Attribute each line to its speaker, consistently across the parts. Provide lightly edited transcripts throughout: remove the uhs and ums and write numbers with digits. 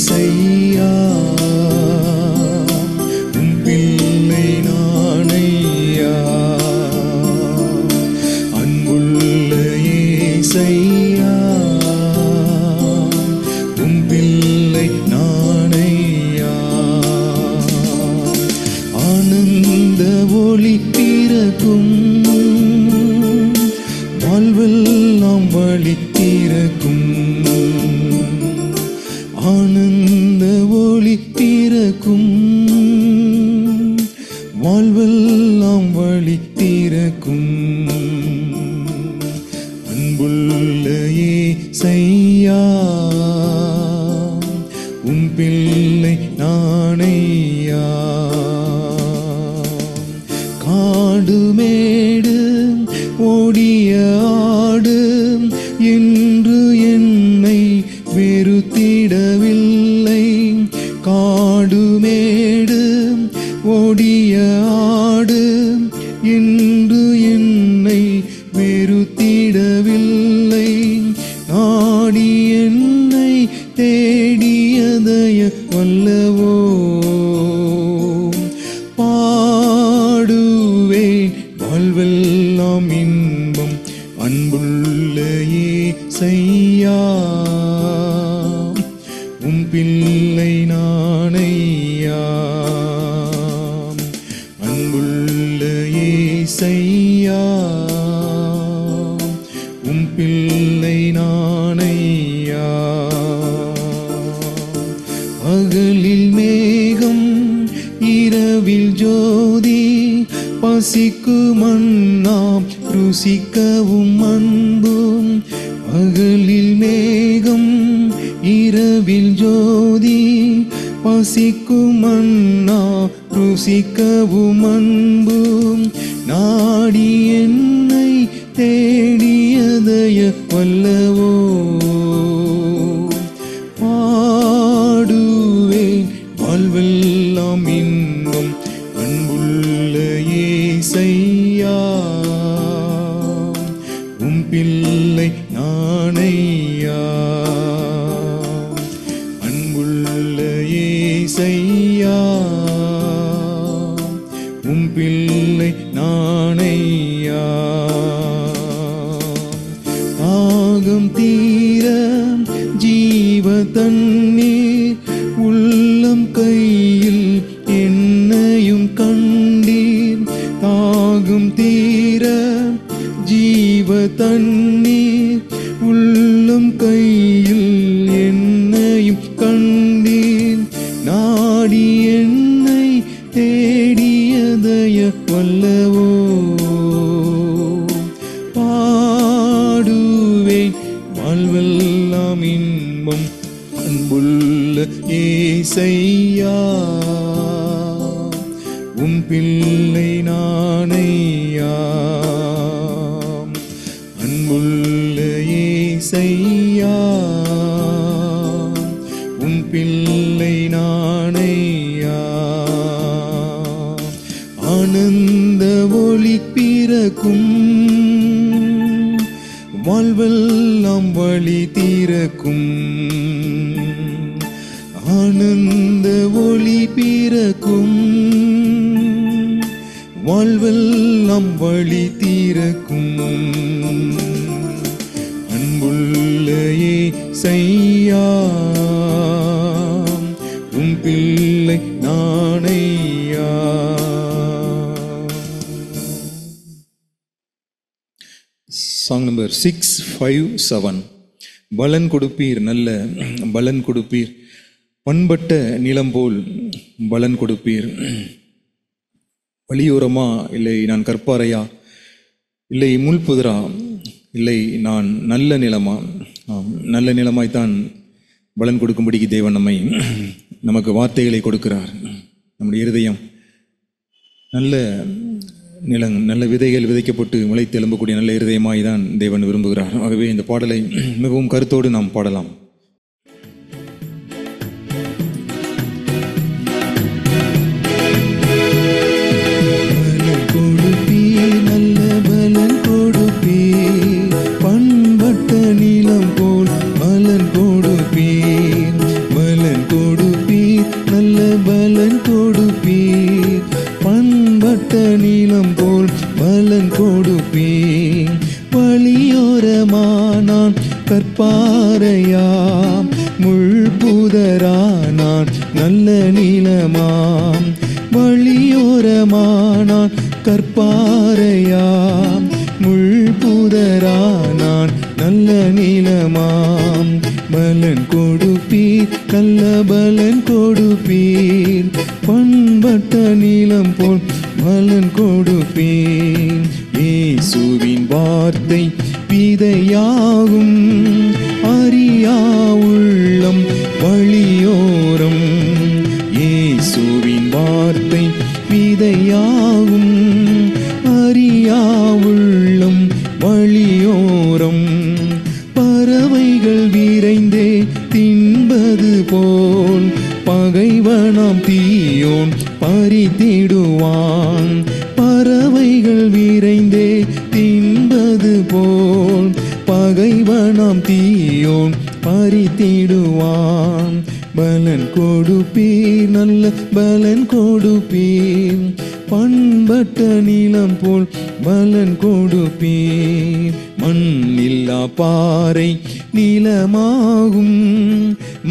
Speaker 1: ஏசையா உம் பிள்ளை நானையா, அன்புள்ள ஏசையா உம் பிள்ளை நானையா. ஆனந்த ஒளி பிறக்கும், வாழ்வெல்லாம் வழி திறக்கும். ஆனந்த ஒளி திறக்கும், வாழ்வெல்லாம் வழி திறக்கும். அன்புள்ள ஏசையா உம் பிள்ளை நானையா. காடு மேடு ஓடிய ஆடு என்று என்னை வெறுத்திடவில்லை. காடு மேடு ஓடிய ஆடு என்று என்னை வெறுத்திடவில்லை. நாடி என்னை தேடியதய வல்லவோ, பாடுவேன் வாழ்வெல்லாம் இன்பம். அன்புள்ள ஏசையா உம் பிள்ளை நானையா. அன்புள்ள ஏசையா உம் பிள்ளை நானையா. பகலில் மேகம் இரவில் ஜோதி, பசிக்கும் மன்னாம் ருசிக்கவும் அன்பும். பகலில் மேகம் இரவில் ஜோதி, பசிக்கும் மன்னா ருசிக்கவும் அன்பும். நாடி என்னை தேடியதய வல்லவோ, பாடுவேன் வாழ்வெல்லாம் இன்பம். அன்புள்ள ஏசையா உம் பிள்ளை நானையா. அன்புள்ள ஏசையா உம் பிள்ளை நானையா. தாகம் தீர ஜீவ தண்ணீர் உள்ளம் கையில் என்னையும் கண்டீர். தாகம் தீர ஜீவ தண்ணீர் உள்ளம் கையில் என்னையும் கண்டீர். நாடி என்னை தேடியதய வல்லவோ, பாடுவேன் வாழ்வெல்லாம் இன்பம். அன்புள்ள ஏசையா உம் பிள்ளை நானையா. அன்புள்ள ஏசையா உம் பிள்ளை நானையா. ஆனந்த ஒளி பிறக்கும், வாழ்வெல்லாம் வழி திறக்கும். ஆனந்த ஒளி பிறக்கும், வாழ்வெல்லாம் வழி திறக்கும். அன்புள்ள ஏசையா உம் பிள்ளை நானையா. Song number 657. பலன் கொடுப்பீர், நல்ல பலன் கொடுப்பீர், பண்பட்ட நிலம் போல் பலன் கொடுப்பீர். வழியோரமா, இல்லை நான் கற்பாறையா, இல்லை முள்புதரா, இல்லை நான் நல்ல நிலமா? நல்ல நிலமாய்த்தான் பலன் கொடுக்கும்படிக்கு தேவன் நமக்கு வார்த்தைகளை கொடுக்கிறார். நம்முடைய இருதயம் நல்ல நிலம், நல்ல விதைகள் விதைக்கப்பட்டு முளைத்து எழும்பக்கூடிய நல்ல இருதயமாய் தான் தேவன் விரும்புகிறார். ஆகவே இந்த பாடலை மிகவும் கருத்தோடு நாம் பாடலாம்.
Speaker 2: பண்பட்ட நிலம் போல் பலன் கொடுப்பீர், பலன்
Speaker 1: கற்பாரையாம் முள்புதரானான் நல்ல நிலமாம் வழியோரமானான் கற்பாரையாம் முள்புதரானான் நல்ல நிலமாம் பலன் கொடுப்பீர் நல்ல பலன் கொடுப்பீர் பண்பட்ட நீளம் போல் பலன் கொடுப்பீர் இயேசுவின் வார்த்தை விதையாகும் அறியா உள்ளம் வழியோரம் இயேசுவின் வார்த்தை விதையாகும் அறியா உள்ளம் வழியோரம் பறவைகள் விரைந்தே தின்பது போல் பகைவனாம் தீயோன் பறித்திடுவான் பறவைகள் விரைந்தே தின்பது போல் பகைவனாம் தீயோன் பறித்திடுவான் பலன் கொடுப்பீர் நல்ல பலன் கொடுப்பீர் பண்பட்ட நீளம் போல் பலன் கொடுப்பீர் மண்ணில்லா பாறை நீளமாகும்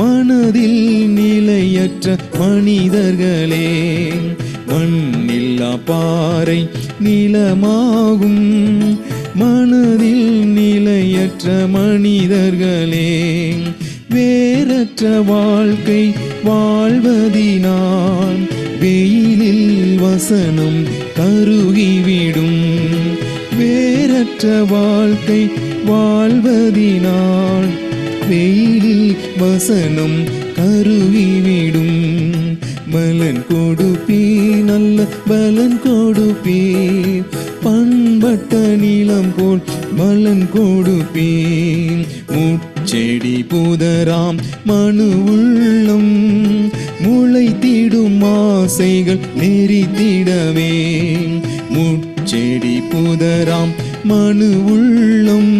Speaker 1: மனதில் நிலையற்ற மனிதர்களே மண்ணில்லா பாறை நீளமாகும் மனதில் நிலையற்ற மனிதர்களே வேறற்ற வாழ்க்கை வாழ்வதினால் வெயிலில் வசனம் கருகிவிடும் வேறற்ற வாழ்க்கை வாழ்வதினால் வெயிலில் வசனம் கருகிவிடும் பலன் கொடுப்பீர் நல்ல பலன் கொடுப்பீர் பண்பட்ட நீளம் போல் பலன் கொடுப்பீர் முச்செடி புதராம் மனு உள்ளம் முளைத்திடும் ஆசைகள் நெறித்திடவே முச்செடி புதராம் மனு உள்ளம்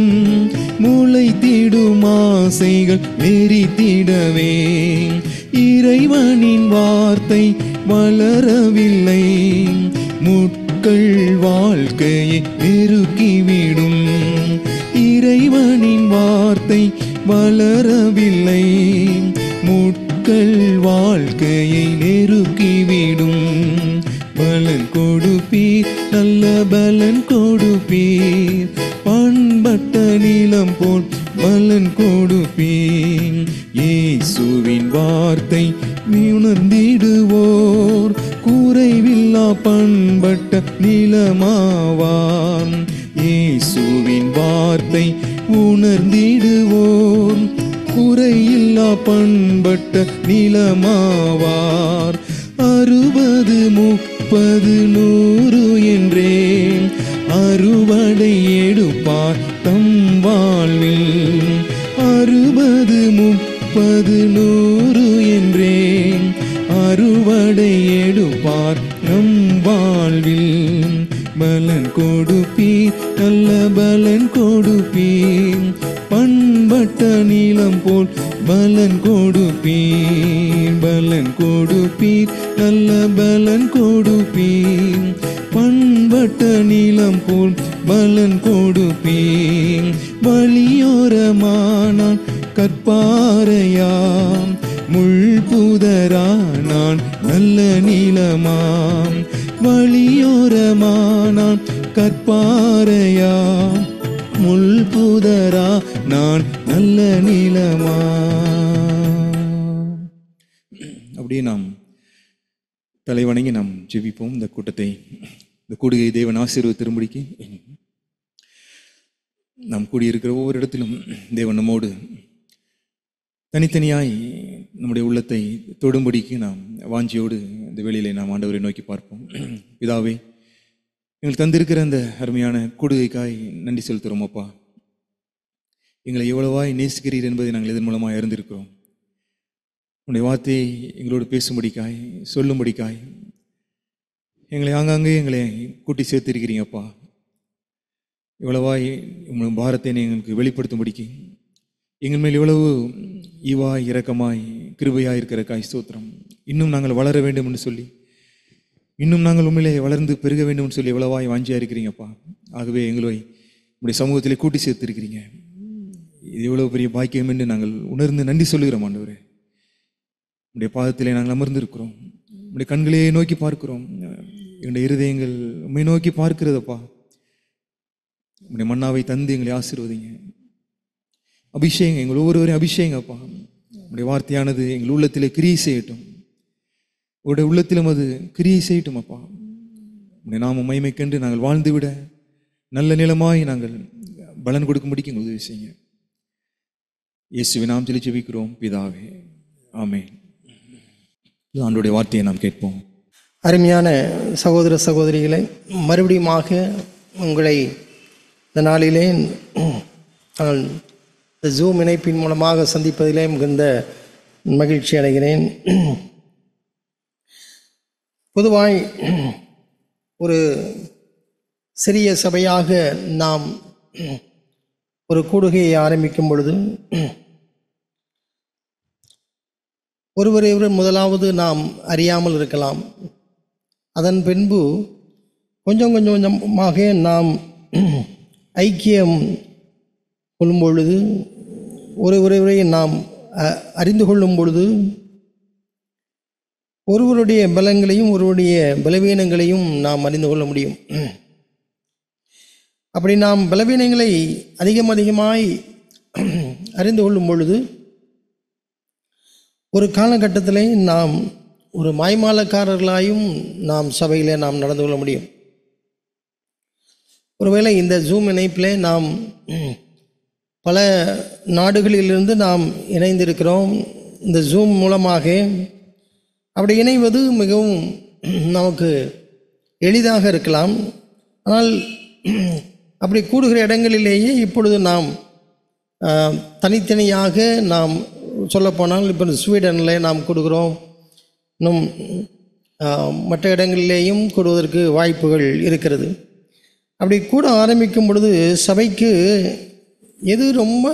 Speaker 1: முளைத்திடும் ஆசைகள் நெறித்திடவே இறைவனின் வார்த்தை வளரவில்லை முட்கள் வாழ்க்கையை நெருக்கிவிடும் இறைவனின் வார்த்தை வளரவில்லை முட்கள் வாழ்க்கையை நெருக்கிவிடும் பலன் கொடுப்பீர் நல்ல பலன் கொடுப்பீர் பண்பட்ட நீளம் போல் பலன் கொடுப்பீர் இயேசுவின் வார்த்தை உணர்ந்திடுவோர் குறைவில்லா பண்பட்ட நீளமாவார் இயேசுவின் வார்த்தை உணர்ந்திடுவோர் குறையில்லா பண்பட்ட நீளமாவார் 60 30 100 என்றேன் அறுவடை எடுப்பார் தம் வாழ்வில் 60 30 100 என்றேன் அறுவடை எடுப்பார் நம் வாழ்வில் பலன் கொடுப்பீர் நல்ல பலன் கொடுப்பீர் பண்பட்ட நீளம் போல் பலன் கொடுப்பீர் பலன் கொடுப்பீர் நல்ல பலன் கொடுப்பீர் பண்பட்ட நீளம் போல் பலன் கொடுப்பீர் வழியோரமானான் கற்பாரையாம் முள்புதரானான் நல்ல நீளமாம் வழியோரமானான் கற்பாரையாம் முள்புதரா நான் நல்ல நீளமா. அப்படியே நாம் தலை வணங்கி நாம் ஜெபிப்போம். இந்த கூட்டத்தை, இந்த கூடுகை தேவன் ஆசீர்வதித்திரும்படிக்கு நாம் கூடியிருக்கிற ஒவ்வொரு இடத்திலும் தேவன் நம்மோடு தனித்தனியாய் நம்முடைய உள்ளத்தை தொடும்படிக்கு நாம் வாஞ்சியோடு இந்த வேளையிலே நாம் ஆண்டவரை நோக்கி பார்ப்போம். பிதாவே, எங்களுக்கு தந்திருக்கிற அந்த அருமையான கூடுகைக்காய் நன்றி செலுத்துகிறோம். அப்பா, எங்களை எவ்வளவாய் நேசிக்கிறீர் என்பதை நாங்கள் இதன் மூலமாக அறிந்திருக்கிறோம். உன்னுடைய வார்த்தையை எங்களோடு பேசும்படிக்காய், சொல்லும்படிக்காய் எங்களை ஆங்காங்கே எங்களை கூட்டி சேர்த்திருக்கிறீங்கப்பா. இவ்வளவாய் உங்களுடைய பாரத்தை எங்களுக்கு வெளிப்படுத்தும்படிக்கு, எங்கள் மேல் இவ்வளவு ஈவாய் இரக்கமாய் கிருபையாய் இருக்கிற காய் ஸ்தோத்திரம். இன்னும் நாங்கள் வளர வேண்டும் என்று சொல்லி, இன்னும் நாங்கள் உண்மையிலே வளர்ந்து பெருக வேண்டும் என்று சொல்லி எவ்வளவாய் வாஞ்சியாக இருக்கிறீங்கப்பா. ஆகவே எங்களை உங்களுடைய சமூகத்திலே கூட்டி சேர்த்திருக்கிறீங்க. இது எவ்வளவு பெரிய பாக்கியம் என்று நாங்கள் உணர்ந்து நன்றி சொல்லுகிறோம் ஆண்டவரே. உடைய பாதத்திலே நாங்கள் அமர்ந்திருக்கிறோம். உடைய கண்களையே நோக்கி பார்க்கிறோம். எங்களுடைய இருதயங்கள் உண்மை நோக்கி பார்க்கிறதப்பா. உடைய மன்னாவை தந்து எங்களை ஆசீர்வதிங்க. அபிஷேகம் எங்கள் ஒவ்வொருவரையும் அபிஷேகப்பா. உடைய வார்த்தையானது எங்கள் உள்ளத்திலே கிரியை செய்யட்டும். உடைய உள்ளத்திலும் அது கிரியை செய்யட்டும் அப்பா. உடைய நாம மகிமைக்கென்று நாங்கள் வாழ்ந்து விட நல்ல நிலமாய் நாங்கள் பலன் கொடுக்கும்படிக்கு எங்கள் உதவி செய்யுங்க. இயேசுவின் நாமத்தில் ஜெபிக்கிறோம் பிதாவே, ஆமென். ஆண்டவருடைய வார்த்தையை நாம் கேட்போம்.
Speaker 2: அருமையான சகோதர சகோதரிகளை, மறுபடியுமாக உங்களை இந்த நாளிலே நான் இந்த ஜூம் இணைப்பின் மூலமாக சந்திப்பதிலே மிகுந்த மகிழ்ச்சி அடைகிறேன். பொதுவாய் ஒரு சிறிய சபையாக நாம் ஒரு கூடுகையை ஆரம்பிக்கும் பொழுது ஒருவரை முதலாவது நாம் அறியாமல் இருக்கலாம். அதன் பின்பு கொஞ்சம் கொஞ்சமாக நாம் ஐக்கியம் கொள்ளும் பொழுது, ஒருவரை நாம் அறிந்து கொள்ளும் பொழுது, ஒருவருடைய பலங்களையும் ஒருவருடைய பலவீனங்களையும் நாம் அறிந்து கொள்ள முடியும். அப்படி நாம் பலவீனங்களை அதிகமாய் அறிந்து கொள்ளும் பொழுது ஒரு காலகட்டத்திலே நாம் ஒரு மாய்மாலக்காரர்களாயும் நாம் சபையிலே நாம் நடந்து கொள்ள முடியும். ஒருவேளை இந்த ஜூம் இணைப்பிலே நாம் பல நாடுகளிலிருந்து நாம் இணைந்திருக்கிறோம். இந்த ஜூம் மூலமாக அப்படி இணைவது மிகவும் நமக்கு எளிதாக இருக்கலாம். ஆனால் அப்படி கூடுகிற இடங்களிலேயே இப்பொழுது நாம் தனித்தனியாக நாம் சொல்லப்போனால் இப்போ ஸ்வீடனில் நாம் கொடுக்குறோம். இன்னும் மற்ற இடங்களிலேயும் கூடுவதற்கு வாய்ப்புகள் இருக்கிறது. அப்படி கூட ஆரம்பிக்கும் பொழுது சபைக்கு எது ரொம்ப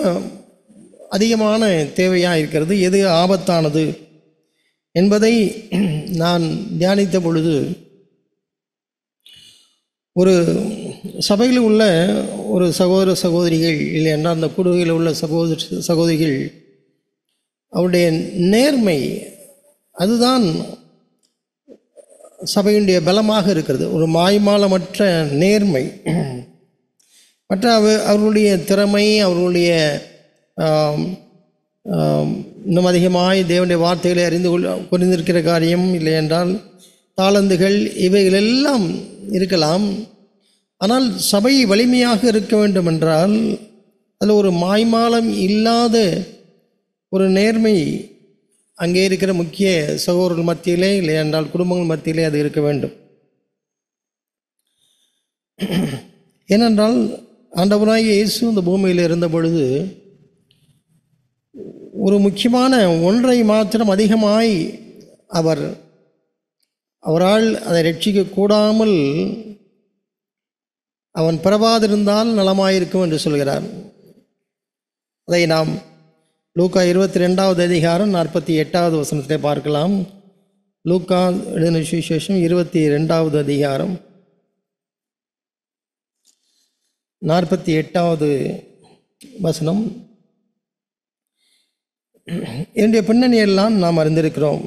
Speaker 2: அதிகமான தேவையாக இருக்கிறது, எது ஆபத்தானது என்பதை நான் தியானித்த பொழுது, ஒரு சபையில் உள்ள ஒரு சகோதர சகோதரிகள் இல்லை என்றால் அந்த குடுகையில் உள்ள சகோதரிகள் அவருடைய நேர்மை, அதுதான் சபையினுடைய பலமாக இருக்கிறது. ஒரு மாய்மாலமற்ற நேர்மை, மற்ற அவர்களுடைய திறமை, அவர்களுடைய இன்னும் அதிகமாய் தேவனுடைய வார்த்தைகளை அறிந்து கொண்டிருக்கிற காரியம் இல்லை என்றால் தாளந்துகள், இவைகளெல்லாம் இருக்கலாம். ஆனால் சபை வலிமையாக இருக்க வேண்டும் என்றால் அதில் ஒரு மாய்மாலம் இல்லாத ஒரு நேர்மை அங்கே இருக்கிற முக்கிய சகோதரர்கள் மத்தியிலே இல்லை என்றால் குடும்பங்கள் மத்தியிலே அது இருக்க வேண்டும். ஏனென்றால் ஆண்டவராகிய இயேசு இந்த பூமியில் இருந்த பொழுது ஒரு முக்கியமான ஒன்றை மாத்திரம் அதிகமாய் அவரால் அதை ரட்சிக்க கூடாமல் அவன் பிறவாதிருந்தால் நலமாயிருக்கும் என்று சொல்கிறார். அதை நாம் லூக்கா 22வது அதிகாரம் 48வது வசனத்திலே பார்க்கலாம். லூக்கா எழுதின சுவிசேஷம் 22வது அதிகாரம் 48வது வசனம். என்னுடைய பின்னணியெல்லாம் நாம் அறிந்திருக்கிறோம்.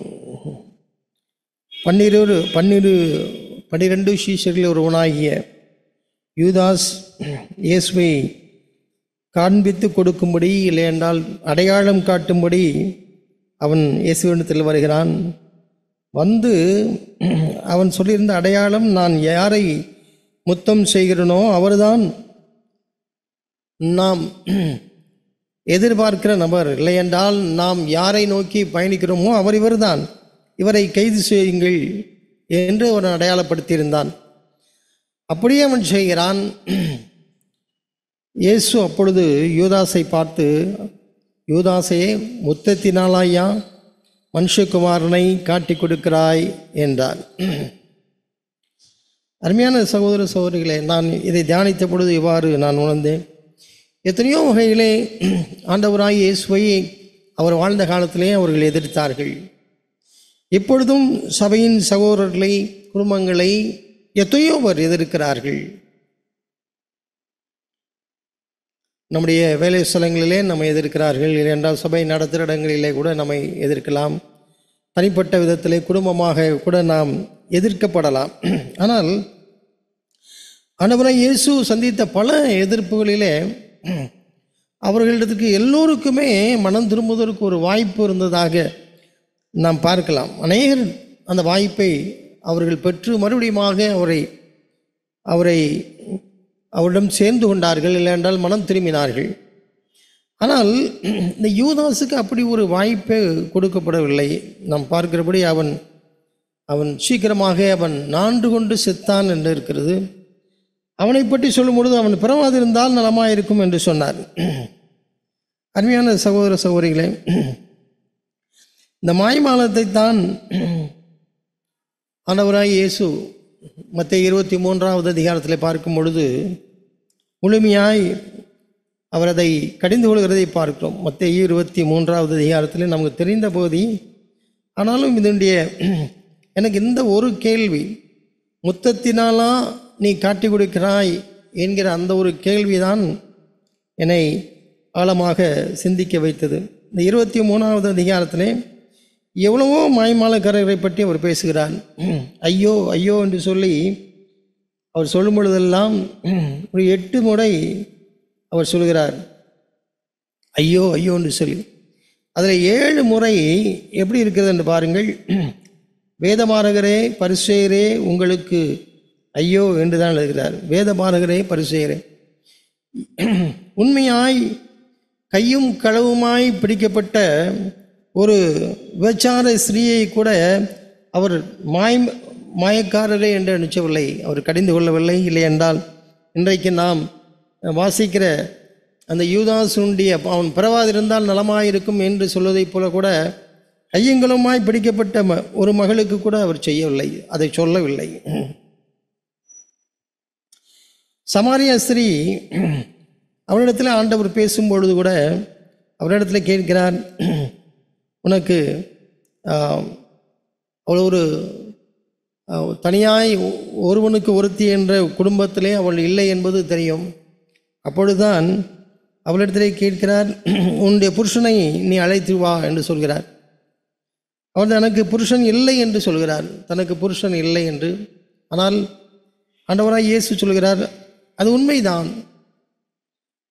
Speaker 2: 12 சீஷர்களில் ஒருவனாகிய யூதாஸ் இயேசுவை காண்பித்து கொடுக்கும்படி இல்லை என்றால் அடையாளம் காட்டும்படி அவன் இயேசுவிடத்தில் வருகிறான். வந்து அவன் சொல்லியிருந்த அடையாளம், நான் யாரை முத்தம் செய்கிறனோ அவர்தான் நாம் எதிர்பார்க்கிற நபர், இல்லை என்றால் நாம் யாரை நோக்கி பயணிக்கிறோமோ இவர்தான், இவரை கைது செய்யுங்கள் என்று அவன் அடையாளப்படுத்தியிருந்தான். அப்படியே அவன் செய்கிறான். இயேசு அப்பொழுது யூதாஸை பார்த்து, யூதாஸே, முத்தத்தினாலாயா மனுஷகுமாரனை காட்டி கொடுக்கிறாய் என்றார். அருமையான சகோதர சகோதரிகளே, நான் இதை தியானித்த பொழுது இவ்வாறு நான் உணர்ந்தேன். எத்தனையோ வகையிலே ஆண்டவராய் இயேசுவை அவர் வாழ்ந்த காலத்திலே அவர்கள் எதிர்த்தார்கள். இப்பொழுதும் சபையின் சகோதரர்களை, குடும்பங்களை எத்தனையோ பேர் எதிர்க்கிறார்கள். நம்முடைய வேலை ஸ்தலங்களிலே நம்மை எதிர்க்கிறார்கள், இல்லையென்றால் சபை நடத்துகிற இடங்களிலே கூட நம்மை எதிர்க்கலாம், தனிப்பட்ட விதத்திலே குடும்பமாக கூட நாம் எதிர்க்கப்படலாம். ஆனால் ஆண்டவராகிய இயேசு சந்தித்த பல எதிர்ப்புகளிலே அவர்களிடத்துக்கு எல்லோருக்குமே மனம் திரும்புவதற்கு ஒரு வாய்ப்பு இருந்ததாக நாம் பார்க்கலாம். அநேகர் அந்த வாய்ப்பை அவர்கள் பெற்று மறுபடியுமாக அவரிடம் சேர்ந்து கொண்டார்கள், இல்லையென்றால் மனம் திரும்பினார்கள். ஆனால் இந்த யூதாசுக்கு அப்படி ஒரு வாய்ப்பே கொடுக்கப்படவில்லை. நாம் பார்க்கிறபடி அவன் சீக்கிரமாக நான்கு கொண்டு செத்தான் என்று இருக்கிறது. அவனை பற்றி சொல்லும் பொழுது அவன் பிறவாதிருந்தால் நலமாயிருக்கும் என்று சொன்னார். அருமையான சகோதர சகோதரிகளே, இந்த மாய்மாலத்தை தான் ஆண்டவராகிய இயேசு மத்தேயு 23வது அதிகாரத்தில் பார்க்கும் பொழுது முழுமையாய் அவர் அதை கடிந்து கொள்கிறதை பார்க்கிறோம். மத்தேயு 23வது அதிகாரத்தில் நமக்கு தெரிந்த பகுதி. ஆனாலும் இதனுடைய எனக்கு இந்த ஒரு கேள்வி, முத்தத்தினாலா நீ காட்டி கொடுக்கிறாய் என்கிற அந்த ஒரு கேள்விதான் என்னை ஆழமாக சிந்திக்க வைத்தது. இந்த 23வது அதிகாரத்திலே எவ்வளவோ மாய்மாலக்காரரை பற்றி அவர் பேசுகிறார். ஐயோ ஐயோ என்று சொல்லி அவர் சொல்லும் பொழுதெல்லாம் ஒரு 8 முறை அவர் சொல்கிறார் ஐயோ ஐயோ என்று சொல்லி. அதில் 7 முறை எப்படி இருக்கிறது என்று பாருங்கள். வேதமாரகரே பரிசேயரே உங்களுக்கு ஐயோ என்று தான் எழுதுகிறார். வேதமாரகரே பரிசேயரே, உண்மையாய் கையும் களவுமாய் பிடிக்கப்பட்ட ஒரு விபச்சார ஸ்திரீயை கூட அவர் மாயக்காரரே என்று நினைச்சவில்லை, அவர் கடிந்து கொள்ளவில்லை. இல்லை என்றால் இன்றைக்கு நாம் வாசிக்கிற அந்த யூதாசுடைய அவன் பிறவாதிருந்தால் நலமாயிருக்கும் என்று சொல்வதைப் போல கூட கையங்களுமாய் பிடிக்கப்பட்ட ஒரு மகளுக்கு கூட அவர் செய்யவில்லை, அதை சொல்லவில்லை. சமாரியா ஸ்திரீ அவரிடத்தில் ஆண்டவர் பேசும்பொழுது கூட அவரிடத்தில் கேட்கிறார், உனக்கு அவள் ஒரு தனியாய் ஒருவனுக்கு ஒருத்தி என்ற குடும்பத்திலே அவள் இல்லை என்பது தெரியும். அப்பொழுதுதான் அவளிடத்திலே கேட்கிறார், உன்னுடைய புருஷனை நீ அழைத்து வா என்று சொல்கிறார். அவள் தனக்கு புருஷன் இல்லை என்று சொல்கிறார், தனக்கு புருஷன் இல்லை என்று. ஆனால் ஆண்டவராய் இயேசு சொல்கிறார், அது உண்மைதான்,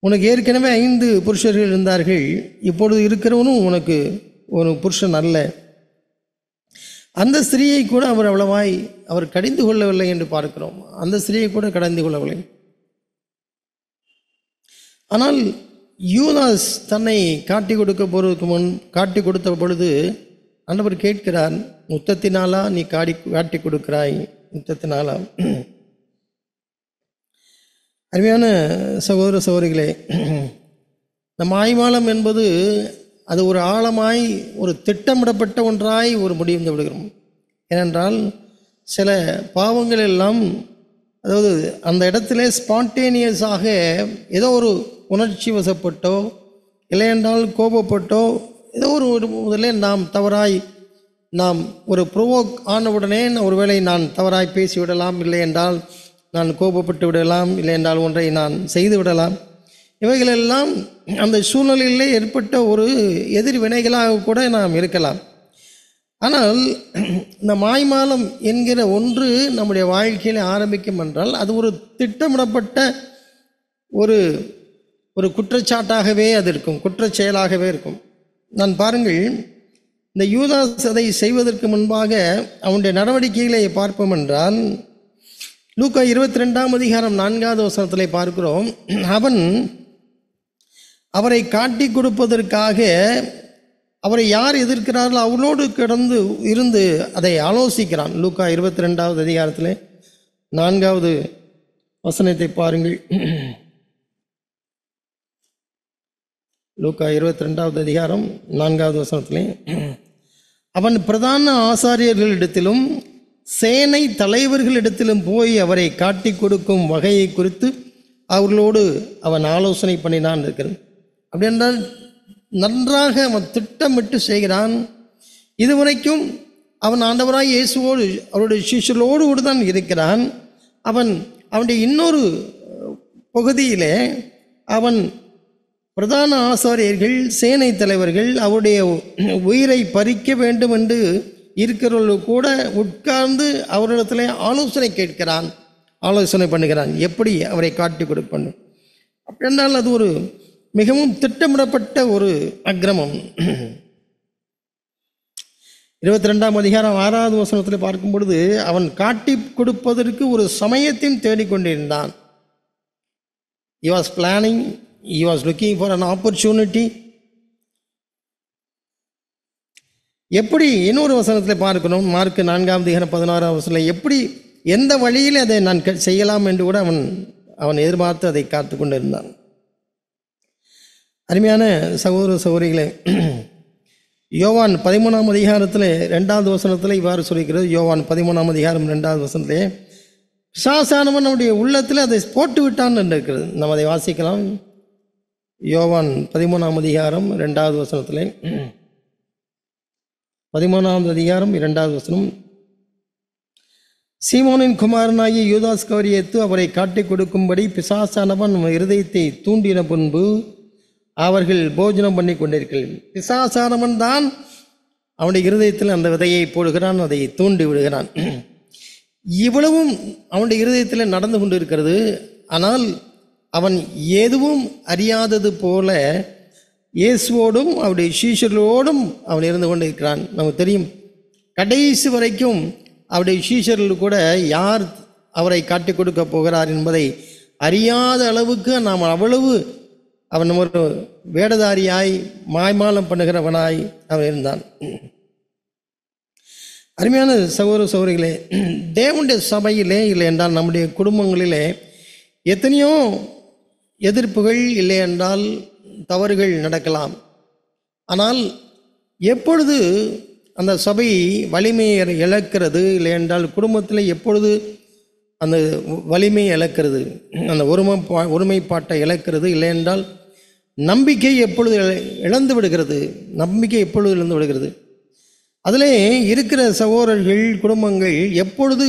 Speaker 2: உனக்கு ஏற்கனவே 5 புருஷர்கள் இருந்தார்கள், இப்பொழுது இருக்கிறவனும் உனக்கு ஒரு புருஷன் அல்ல. அந்த ஸ்திரீயை கூட அவர் அவ்வளவாய் அவர் கடிந்து கொள்ளவில்லை என்று பார்க்கிறோம். அந்த ஸ்திரீயை கூட கடந்து கொள்ளவில்லை. ஆனால் யூதாஸ் தன்னை காட்டி கொடுத்த பொழுது ஆண்டவர் கேட்கிறார், முத்தத்தினாலா நீ காட்டி கொடுக்கிறாய், முத்தத்தினாலா. அருமையான சகோதர சகோதரிகளே, இந்த மாய்மாலம் என்பது அது ஒரு ஆழமாய் ஒரு திட்டமிடப்பட்ட ஒன்றாய் ஒரு முடிந்து விடுகிறோம். ஏனென்றால் சில பாவங்கள் எல்லாம் அதாவது அந்த இடத்துல ஸ்பான்டேனியஸாக ஏதோ ஒரு உணர்ச்சி வசப்பட்டோ இல்லையென்றால் கோபப்பட்டோ ஏதோ ஒரு முதல்ல நாம் ஒரு ப்ரொவோக் ஆனவுடனே ஒருவேளை நான் தவறாய் பேசிவிடலாம், இல்லை என்றால் நான் கோபப்பட்டு விடலாம், இல்லை என்றால் ஒன்றை நான் செய்து விடலாம். இவைகளெல்லாம் அந்த சூழ்நிலையிலே ஏற்பட்ட ஒரு எதிர்வினைகளாக கூட நாம் இருக்கலாம். ஆனால் இந்த மாய்மாலம் என்கிற ஒன்று நம்முடைய வாழ்க்கையில் ஆரம்பிக்கும் என்றால் அது ஒரு திட்டமிடப்பட்ட ஒரு குற்றச்சாட்டாகவே அது இருக்கும், குற்றச் செயலாகவே இருக்கும். நான் பாருங்கள், இந்த யூதாஸ் அதை செய்வதற்கு முன்பாக அவனுடைய நடவடிக்கைகளை பார்ப்போம் என்றால் லூக்கா 22ஆம் அதிகாரம் 4வது வசனத்தில் பார்க்கிறோம், அவரை காட்டி கொடுப்பதற்காக அவரை யார் எதிர்க்கிறார்களோ அவளோடு கிடந்து இருந்து அதை ஆலோசிக்கிறான். லூக்கா 22வது அதிகாரத்தில் 4வது வசனத்தை பாருங்கள். லூக்கா 22வது அதிகாரம் 4வது வசனத்திலே, அவன் பிரதான ஆசாரியர்களிடத்திலும் சேனை தலைவர்களிடத்திலும் போய் அவரை காட்டி கொடுக்கும் வகையை குறித்து அவர்களோடு அவன் ஆலோசனை பண்ணினான் இருக்கிறது. அப்படி என்றால் நன்றாக அவன் திட்டமிட்டு செய்கிறான். இதுவரைக்கும் அவன் ஆண்டவராய் இயேசுவோடு அவருடைய சிஷ்யர்களோடு கூட தான் இருக்கிறான். அவனுடைய இன்னொரு பகுதியிலே அவன் பிரதான ஆசாரியர்கள், சேனை தலைவர்கள் அவருடைய உயிரை பறிக்க வேண்டும் என்று இருக்கிறவர்கள் கூட உட்கார்ந்து அவரிடத்தில் ஆலோசனை பண்ணுகிறான், எப்படி அவரை காட்டி கொடுப்பேன். அப்படின்னால் அது ஒரு மிகவும் திட்டமிடப்பட்ட ஒரு அக்கிரமம். 22ஆம் அதிகாரம் 6வது வசனத்தில் பார்க்கும் பொழுது, அவன் காட்டி கொடுப்பதற்கு ஒரு சமயத்தையும் தேடிக்கொண்டிருந்தான். He was planning, he was looking for an opportunity. எப்படி இன்னொரு வசனத்தில் பார்க்கணும், மார்க் 4ஆம் அதிகாரம் 16ஆம் வசனத்தில் எப்படி எந்த வழியில் அதை நான் செய்யலாம் என்று கூட அவன் எதிர்பார்த்து அதை காத்து கொண்டிருந்தான். அருமையான சகோதர சகோதரிகளே, யோவான் 13ஆம் அதிகாரத்தில் 2வது வசனத்தில் இவ்வாறு சொல்லிக்கிறது. யோவான் 13ஆம் அதிகாரம் 2வது வசனத்திலே, பிசாசானவன் நம்முடைய உள்ளத்தில் அதை போட்டு விட்டான் என்று இருக்கிறது. நாம் அதை வாசிக்கலாம். யோவான் 13ஆம் அதிகாரம் 2வது வசனத்திலே, 13ஆம் அதிகாரம் 2வது வசனம், சீமோனின் குமாரனாகிய யூதாஸ் இஸ்காரியோத்து அவரை காட்டிக் கொடுக்கும்படி பிசாசானவன் இருதயத்தை தூண்டின பின்பு அவர்கள் போஜனம் பண்ணி கொண்டிருக்கிறார்கள். பிசாசானவன் தான் அவனுடைய இருதயத்தில் அந்த விதையை போடுகிறான், அதை தூண்டி விடுகிறான். இவ்வளவும் அவனுடைய இருதயத்தில் நடந்து கொண்டு இருக்கிறது. ஆனால் அவன் எதுவும் அறியாதது போல இயேசுவோடும் அவருடைய சீஷர்களோடும் அவன் இருந்து கொண்டு இருக்கிறான். நமக்கு தெரியும், கடைசி வரைக்கும் அவருடைய சீஷர்கள் கூட யார் அவரை காட்டிக் கொடுக்க போகிறார் என்பதை அறியாத அளவுக்கு நாம் அவ்வளவு அவன் ஒரு வேடதாரியாய் மாய்மாலம் பண்ணுகிறவனாய் அவன் இருந்தான். அருமையான சகோதர சகோதரிகளே, தேவனுடைய சபையிலே இல்லை என்றால் நம்முடைய குடும்பங்களிலே எத்தனையோ எதிர்ப்புகள் இல்லை என்றால் தவறுகள் நடக்கலாம். ஆனால் எப்பொழுது அந்த சபை வலிமையை இழக்கிறது இல்லை என்றால் குடும்பத்தில் எப்பொழுது அந்த வலிமையை இழக்கிறது, அந்த ஒருமைப்பாட்டை இழக்கிறது இல்லை என்றால் நம்பிக்கை எப்பொழுது இழந்து விடுகிறது, அதிலே இருக்கிற சகோதரர்கள் குடும்பங்கள் எப்பொழுது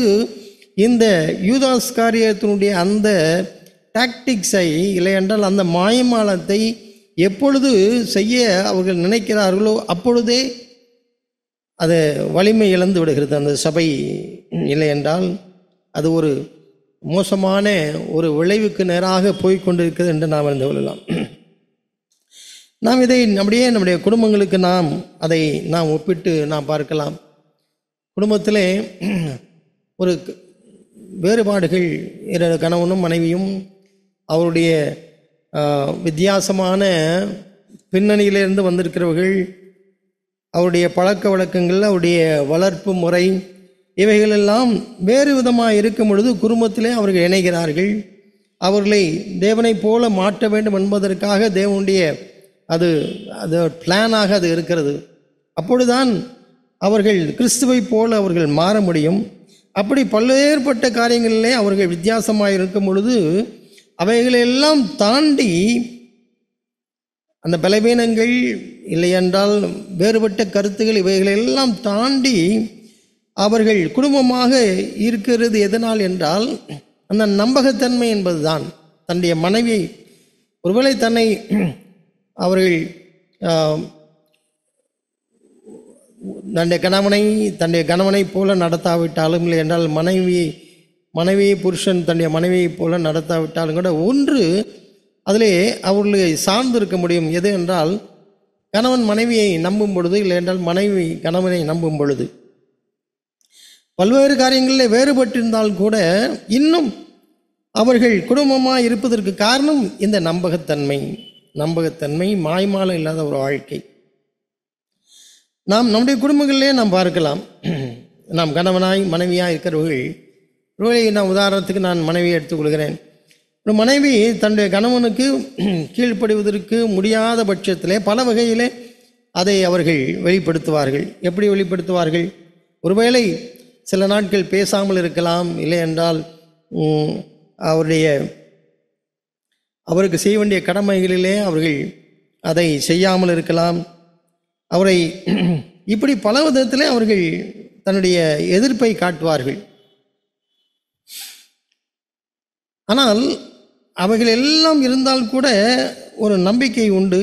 Speaker 2: இந்த யூதாஸ் இஸ்காரியோத்தினுடைய அந்த டாக்டிக்ஸை இல்லை என்றால் அந்த மாயமாலத்தை எப்பொழுது செய்ய அவர்கள் நினைக்கிறார்களோ அப்பொழுதே அது வலிமை இழந்து விடுகிறது அந்த சபை. இல்லை என்றால் அது ஒரு மோசமான ஒரு விளைவுக்கு நேராக போய்கொண்டிருக்கிறது என்று நாம் அறிந்து கொள்ளலாம். நாம் இதை நம்முடைய குடும்பங்களுக்கு அதை ஒப்பிட்டு நாம் பார்க்கலாம். குடும்பத்திலே ஒரு வேறுபாடுகள், கணவனும் மனைவியும் அவருடைய வித்தியாசமான பின்னணியிலிருந்து வந்திருக்கிறவர்கள், அவருடைய பழக்க வழக்கங்கள், அவருடைய வளர்ப்பு முறை, இவைகளெல்லாம் வேறு விதமாக இருக்கும் பொழுது குடும்பத்திலே அவர்கள் இணைகிறார்கள். அவர்களை தேவனைப் போல மாற்ற வேண்டும் என்பதற்காக தேவனுடைய அது பிளானாக அது இருக்கிறது. அப்பொழுதுதான் அவர்கள் கிறிஸ்துவை போல அவர்கள் மாற முடியும். அப்படி பல்வேறுபட்ட காரியங்களிலே அவர்கள் வித்தியாசமாக இருக்கும் பொழுது அவைகளெல்லாம் தாண்டி அந்த பலவீனங்கள் இல்லை என்றால் வேறுபட்ட கருத்துக்கள் இவைகளெல்லாம் தாண்டி அவர்கள் குடும்பமாக இருக்கிறது எதனால் என்றால் அந்த நம்பகத்தன்மை என்பதுதான். தன்னுடைய மனைவியை ஒருவேளை அவர்கள் தன்னுடைய கணவனை போல நடத்தாவிட்டாலும் இல்லை என்றால் மனைவியை புருஷன் தன்னுடைய மனைவியை போல நடத்தாவிட்டாலும் கூட ஒன்று அதிலே அவர்களை சார்ந்து இருக்க முடியும். எது என்றால் கணவன் மனைவியை நம்பும் பொழுது இல்லை என்றால் மனைவி கணவனை நம்பும் பொழுது பல்வேறு காரியங்களில் வேறுபட்டிருந்தால் கூட இன்னும் அவர்கள் குடும்பமாக இருப்பதற்கு காரணம் இந்த நம்பகத்தன்மை மாய்மாலம் இல்லாத ஒரு வாழ்க்கை. நம்முடைய குடும்பங்களிலே நாம் பார்க்கலாம். நாம் கணவனாய் மனைவியாக இருக்கிறவர்கள், உதாரணத்துக்கு நான் மனைவியை எடுத்துக்கொள்கிறேன். ஒரு மனைவி தன்னுடைய கணவனுக்கு கீழ்ப்படிவதற்கு முடியாத பட்சத்திலே பல வகையிலே அதை அவர்கள் வெளிப்படுத்துவார்கள். எப்படி வெளிப்படுத்துவார்கள்? ஒருவேளை சில நாட்கள் பேசாமல் இருக்கலாம், இல்லை என்றால் அவருக்கு செய்ய வேண்டிய கடமைகளிலே அவர்கள் அதை செய்யாமல் இருக்கலாம். அவரை இப்படி பல விதத்திலே அவர்கள் தன்னுடைய எதிர்ப்பை காட்டுவார்கள். ஆனால் அவைகள் எல்லாம் இருந்தால் கூட ஒரு நம்பிக்கை உண்டு.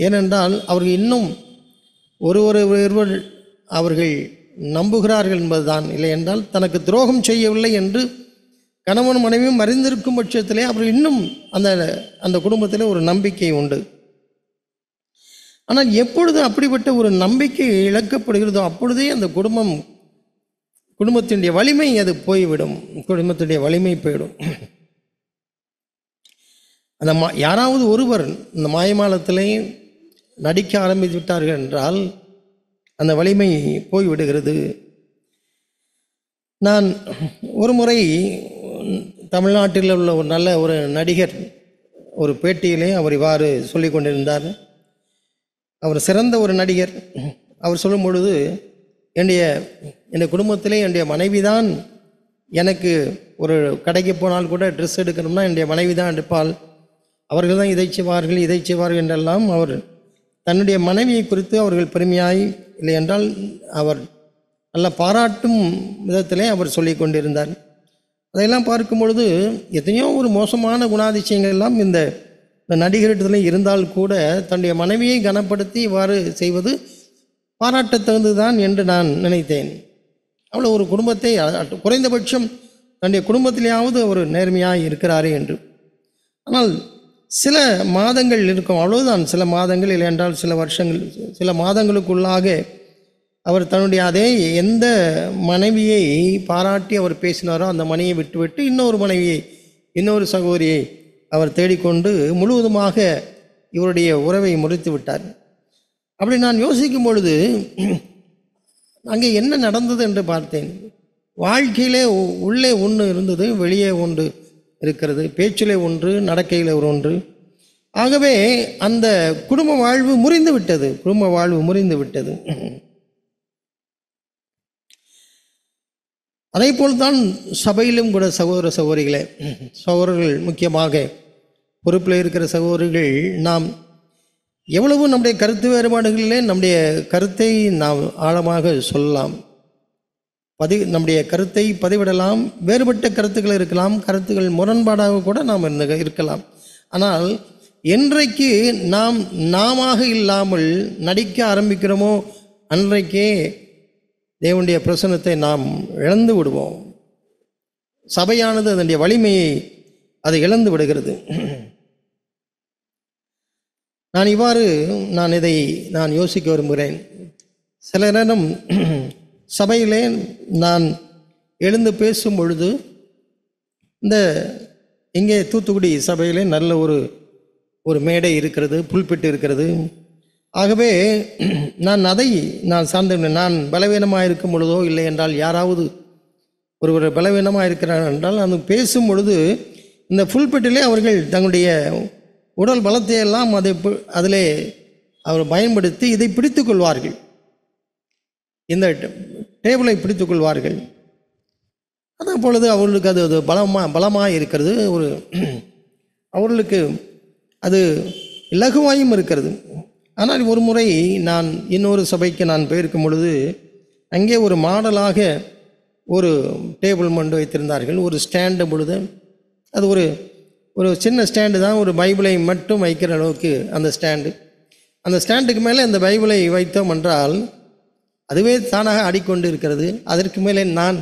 Speaker 2: ஏனென்றால் அவர்கள் இன்னும் ஒருவர் அவர்கள் நம்புகிறார்கள் என்பதுதான். இல்லை என்றால் தனக்கு துரோகம் செய்யவில்லை என்று கணவன் மனைவியும் அறிந்திருக்கும் பட்சத்திலே அவர்கள் இன்னும் அந்த குடும்பத்தில் ஒரு நம்பிக்கை உண்டு. ஆனால் எப்பொழுது அப்படிப்பட்ட ஒரு நம்பிக்கை இழக்கப்படுகிறதோ அப்பொழுதே அந்த குடும்பத்தினுடைய வலிமை அது போய்விடும். குடும்பத்தினுடைய வலிமை போயிடும். அந்த யாராவது ஒருவர் இந்த மாயமாலத்திலே நடிக்க ஆரம்பித்து விட்டார்கள் என்றால் அந்த வலிமை போய்விடுகிறது. நான் ஒரு முறை தமிழ்நாட்டில் உள்ள ஒரு நல்ல ஒரு நடிகர் ஒரு பேட்டியிலே அவர் இவ்வாறு சொல்லி கொண்டிருந்தார். அவர் சிறந்த ஒரு நடிகர். அவர் சொல்லும் பொழுது, என்னுடைய குடும்பத்திலே என்னுடைய மனைவி தான் எனக்கு ஒரு கடைக்கு போனால் கூட ட்ரெஸ் எடுக்கணும்னா என்னுடைய மனைவி தான் எடுப்பாள், அவர்கள் தான் இதை செய்வார்கள் என்றெல்லாம் அவர் தன்னுடைய மனைவியை குறித்து அவர்கள் பெருமையாய், இல்லை என்றால் அவர் நல்ல பாராட்டும் விதத்திலே அவர் சொல்லி கொண்டிருந்தார். அதையெல்லாம் பார்க்கும் பொழுது எத்தனையோ ஒரு மோசமான குணாதிசயங்கள் எல்லாம் இந்த நடிகரிடத்தில் இருந்தால் கூட தன்னுடைய மனைவியை கனப்படுத்தி இவ்வாறு செய்வது பாராட்டத் தகுந்ததுதான் என்று நான் நினைத்தேன். அவ்வளோ ஒரு குடும்பத்தை குறைந்தபட்சம் தன்னுடைய குடும்பத்திலேயாவது ஒரு நேர்மையாக இருக்கிறாரே என்று. ஆனால் சில மாதங்கள் இருக்கும், அவ்வளவுதான். சில மாதங்கள் இல்லை என்றால் சில வருஷங்கள், சில மாதங்களுக்குள்ளாக அவர் தன்னுடைய எந்த மனைவியை பாராட்டி அவர் பேசினாரோ அந்த மனைவியை விட்டுவிட்டு இன்னொரு சகோதரியை அவர் தேடிக்கொண்டு முழுவதுமாக இவருடைய உறவை முறித்து விட்டார். அப்படி நான் யோசிக்கும் பொழுது அங்கே என்ன நடந்தது என்று பார்த்தேன். வாழ்க்கையிலே உள்ளே ஒன்று இருந்தது, வெளியே ஒன்று இருக்கிறது. பேச்சிலே ஒன்று, நடக்கையில் ஒன்று. ஆகவே அந்த குடும்ப வாழ்வு முறிந்து விட்டது. அதே போல்தான் சபையிலும் கூட சகோதரர்கள் முக்கியமாக பொறுப்பில் இருக்கிற சகோதரர்கள், நாம் எவ்வளவு நம்முடைய கருத்து வேறுபாடுகளிலே நம்முடைய கருத்தை நாம் ஆழமாக சொல்லலாம், நம்முடைய கருத்தை பதிவிடலாம். வேறுபட்ட கருத்துக்கள் இருக்கலாம், கருத்துக்கள் முரண்பாடாக கூட நாம் இருக்கலாம். ஆனால் என்றைக்கு நாம இல்லாமல் நடிக்க ஆரம்பிக்கிறோமோ அன்றைக்கே தேவனுடைய பிரசன்னத்தை நாம் இழந்து விடுவோம். சபையானது அதனுடைய வலிமையை அது இழந்து விடுகிறது. நான் யோசிக்க விரும்புகிறேன். சில நேரம் சபையிலே நான் எழுந்து பேசும் பொழுது, இங்கே தூத்துக்குடி சபையிலே நல்ல ஒரு மேடை இருக்கிறது, புல்பிட்டு இருக்கிறது. ஆகவே நான் சார்ந்த நான் பலவீனமாக இருக்கும் பொழுதோ, இல்லை என்றால் யாராவது ஒருவர் பலவீனமாக இருக்கிறார் என்றால் அது பேசும் பொழுது இந்த புல்பிட்டிலே அவர்கள் தங்களுடைய உடல் பலத்தை எல்லாம் அதிலே அவர் பயன்படுத்தி இதை பிடித்துக் கொள்வார்கள், இந்த டேபிளை பிடித்துக் கொள்வார்கள். அதே பொழுது அவர்களுக்கு அது பலமாக இருக்கிறது, அவர்களுக்கு அது இலகுவாயும் இருக்கிறது. ஆனால் ஒரு முறை நான் இன்னொரு சபைக்கு நான் போயிருக்கும் பொழுது அங்கே ஒரு மாடலாக ஒரு டேபிள் மண்டு வைத்திருந்தார்கள், ஒரு ஸ்டாண்டு. பொழுது அது ஒரு சின்ன ஸ்டாண்டு தான், ஒரு பைபிளை மட்டும் வைக்கிற அளவுக்கு அந்த ஸ்டாண்டுக்கு மேலே அந்த பைபிளை வைத்தோம் என்றால் அதுவே தானாக ஆடிக்கொண்டு இருக்கிறது. அதற்கு மேலே நான்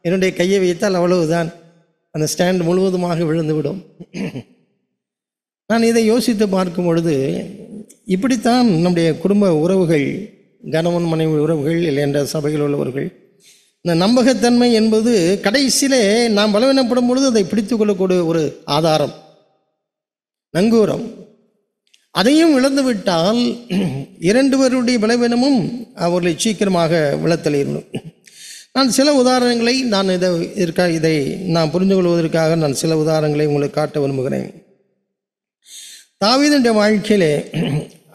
Speaker 2: என்னுடைய கையை வைத்தால் அவ்வளவுதான், அந்த ஸ்டாண்டு முழுவதுமாக விழுந்துவிடும். நான் இதை யோசித்து பார்க்கும் பொழுது இப்படித்தான் நம்முடைய குடும்ப உறவுகள், கணவன் மனைவி உறவுகள், இல்லை என்ற சபையில் உள்ளவர்கள், இந்த நம்பகத்தன்மை என்பது கடைசியிலே நாம் பலவீனப்படும் பொழுது அதை பிடித்து கொள்ளக்கூடிய ஒரு ஆதாரம், நங்கூரம். அதையும் இழந்துவிட்டால் இரண்டு பேருடைய பலவீனமும் அவர்களை சீக்கிரமாக விழத்தளிரும். நான் சில உதாரணங்களை இதை நான் புரிந்து கொள்வதற்காக நான் சில உதாரணங்களை உங்களுக்கு காட்ட விரும்புகிறேன். தாவீதுடைய வாழ்க்கையிலே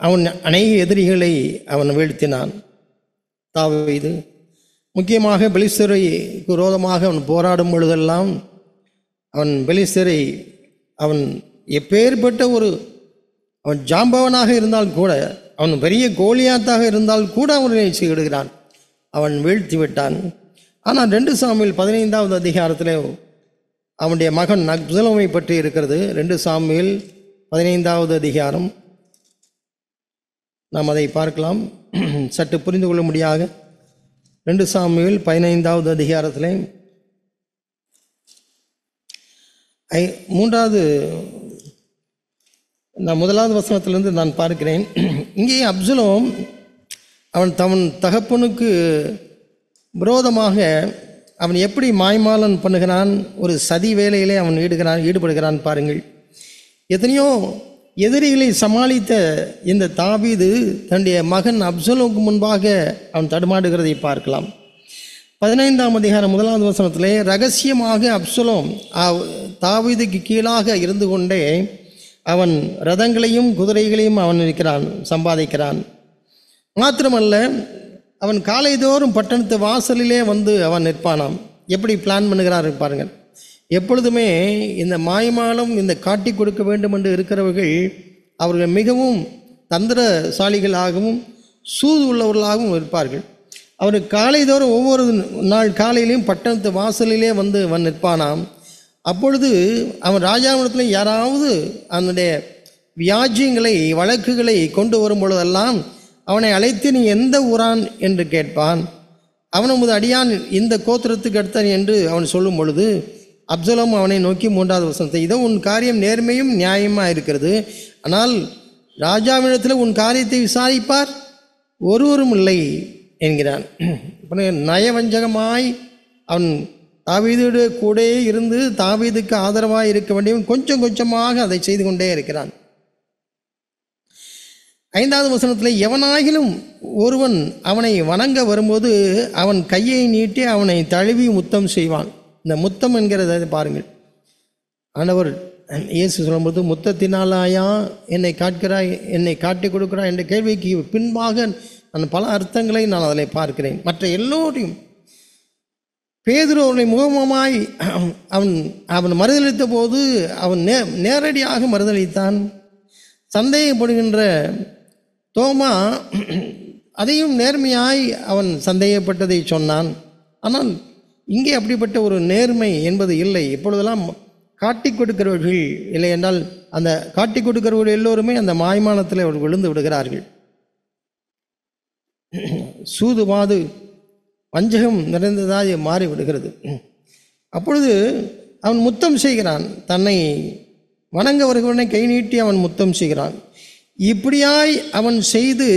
Speaker 2: அவன் அநேக எதிரிகளை அவன் வீழ்த்தினான். தாவீது முக்கியமாக பெலிஸ்தருக்கு விரோதமாக அவன் போராடும் பொழுதெல்லாம் அவன் பெலிஸ்தரை அவன் எப்பேற்பட்ட அவன் ஜாம்பவனாக இருந்தால் கூட, அவன் பெரிய கோலியாத்தாக இருந்தால் கூட அவனை செய்கிறான், அவன் வீழ்த்தி விட்டான். ஆனால் 2 சாமுவேல் 15வது அதிகாரத்தில் அவனுடைய மகன் அப்சலோமை பற்றி இருக்கிறது. 2 சாமுவேல் 15வது அதிகாரம். நாம் அதை பார்க்கலாம் சற்று புரிந்து கொள்ள முடியாக. 2 சாமுவேல் 15வது அதிகாரத்தில் 1வது வசனத்திலிருந்து நான் பார்க்கிறேன். இங்கே அப்சலோம் அவன் தகப்பனுக்கு விரோதமாக அவன் எப்படி மாய்மாலன் பண்ணுகிறான், ஒரு சதி வேலையிலே அவன் ஈடுபடுகிறான் பாருங்கள். எத்தனையோ எதிரிகளை சமாளித்த இந்த தாவீது தன்னுடைய மகன் அப்சலோமுக்கு முன்பாக அவன் தடுமாடுகிறதை பார்க்கலாம். 15ஆம் அதிகாரம் 1வது வசனத்திலே ரகசியமாக அப்சலோம் தாவீதுக்கு கீழாக இருந்து கொண்டே அவன் ரதங்களையும் குதிரைகளையும் அவன் சம்பாதிக்கிறான். மாத்திரமல்ல, அவன் காலைதோறும் பட்டணத்து வாசலிலே வந்து அவன் நிற்பானாம். எப்படி பிளான் பண்ணுகிறார் பாருங்கள். எப்பொழுதுமே இந்த மாய்மாலம், இந்த காட்டி கொடுக்க வேண்டும் என்று இருக்கிறவர்கள் அவர்கள் மிகவும் தந்திரசாலிகளாகவும் சூது உள்ளவர்களாகவும் இருப்பார்கள். அவர் காலைதோறும் ஒவ்வொரு நாள் காலையிலையும் பட்டணத்து வாசலிலே வந்து அவன் நிற்பானாம். அப்பொழுது அவன் ராஜாவிடத்தில் யாராவது அதனுடைய வியாஜ்யங்களை வழக்குகளை கொண்டு வரும் பொழுதெல்லாம் அவனை அழைத்து நீ எந்த ஊரான் என்று கேட்பான். அவனது அடியான் இந்த கோத்திரத்துக்கு அடுத்தான் என்று அவன் சொல்லும் பொழுது அப்சலோம் அவனை நோக்கி 3வது வசனத்தை, இதோ உன் காரியம் நேர்மையும் நியாயமாக இருக்கிறது, ஆனால் ராஜாவிடத்தில் உன் காரியத்தை விசாரிப்பார் ஒருவரும் இல்லை என்கிறான். நயவஞ்சகமாய் அவன் தாவீதுடைய கூட இருந்து தாவீதுக்கு ஆதரவாக இருக்க வேண்டியவன் கொஞ்சம் கொஞ்சமாக அதை செய்து கொண்டே இருக்கிறான். 5வது வசனத்தில் எவனாகிலும் ஒருவன் அவனை வணங்க வரும்போது அவன் கையை நீட்டி அவனை தழுவி முத்தம் செய்வான். இந்த முத்தம் என்கிறத பாருங்கள். ஆண்டவர் இயேசு சொல்லும்போது முத்தத்தினாலாயா என்னை காட்கிறாய், என்னை காட்டி கொடுக்கிறாய் என்ற கேள்விக்கு பின்பாக நான் பல அர்த்தங்களை நான் அதில் பார்க்கிறேன். மற்ற எல்லோரையும் பேதுரு அவனை முகமுகமாய் அவன் மறுதளித்த போது அவன் நேரடியாக மறுதளித்தான். சந்தேகப்படுகின்ற தோமா அதையும் நேர்மையாய் அவன் சந்தேகப்பட்டதை சொன்னான். ஆனால் இங்கே அப்படிப்பட்ட ஒரு நேர்மை என்பது இல்லை. இப்பொழுதெல்லாம் காட்டி கொடுக்கிறவர்கள் இல்லை என்றால் அந்த காட்டி கொடுக்கிறவர்கள் எல்லோருமே அந்த மாய்மானத்தில் அவர்கள் விழுந்து விடுகிறார்கள். சூதுவாது வஞ்சகம் நிறைந்ததாக மாறிவிடுகிறது. அப்பொழுது அவன் முத்தம் செய்கிறான். தன்னை வணங்க வருகிறவனை கை நீட்டி அவன் முத்தம் செய்கிறான். இப்படியாய் அவன் செய்து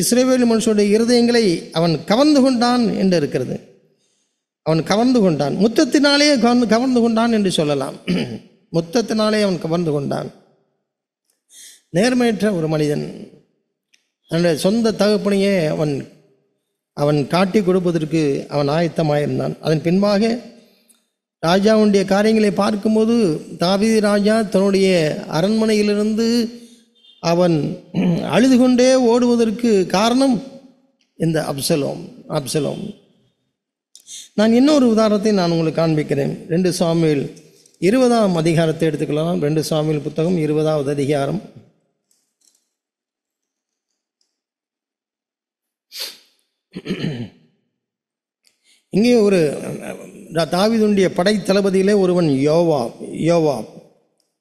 Speaker 2: இஸ்ரவேல் மனுஷனுடைய இருதயங்களை அவன் கவர்ந்து கொண்டான் என்று இருக்கிறது. அவன் கவர்ந்து கொண்டான், முத்தத்தினாலே கவர்ந்து கொண்டான் என்று சொல்லலாம். முத்தத்தினாலே அவன் கவர்ந்து கொண்டான். நேர்மையற்ற ஒரு மனிதன் தன்னுடைய சொந்த தகப்பனையே அவன் காட்டி கொடுப்பதற்கு அவன் ஆயத்தமாயிருந்தான். அதன் பின்பாக ராஜாவுடைய காரியங்களை பார்க்கும்போது தாவீது ராஜா தன்னுடைய அரண்மனையிலிருந்து அவன் அழுது கொண்டே ஓடுவதற்கு காரணம் இந்த அப்சலோம். நான் இன்னொரு உதாரணத்தை நான் உங்களுக்கு காண்பிக்கிறேன். 2 சாமுவேல் 20ஆம் அதிகாரத்தை எடுத்துக்கலாம். 2 சாமுவேல் புத்தகம் 20வது அதிகாரம். இங்கே ஒரு தாவீதுடைய படை தளபதியிலே ஒருவன்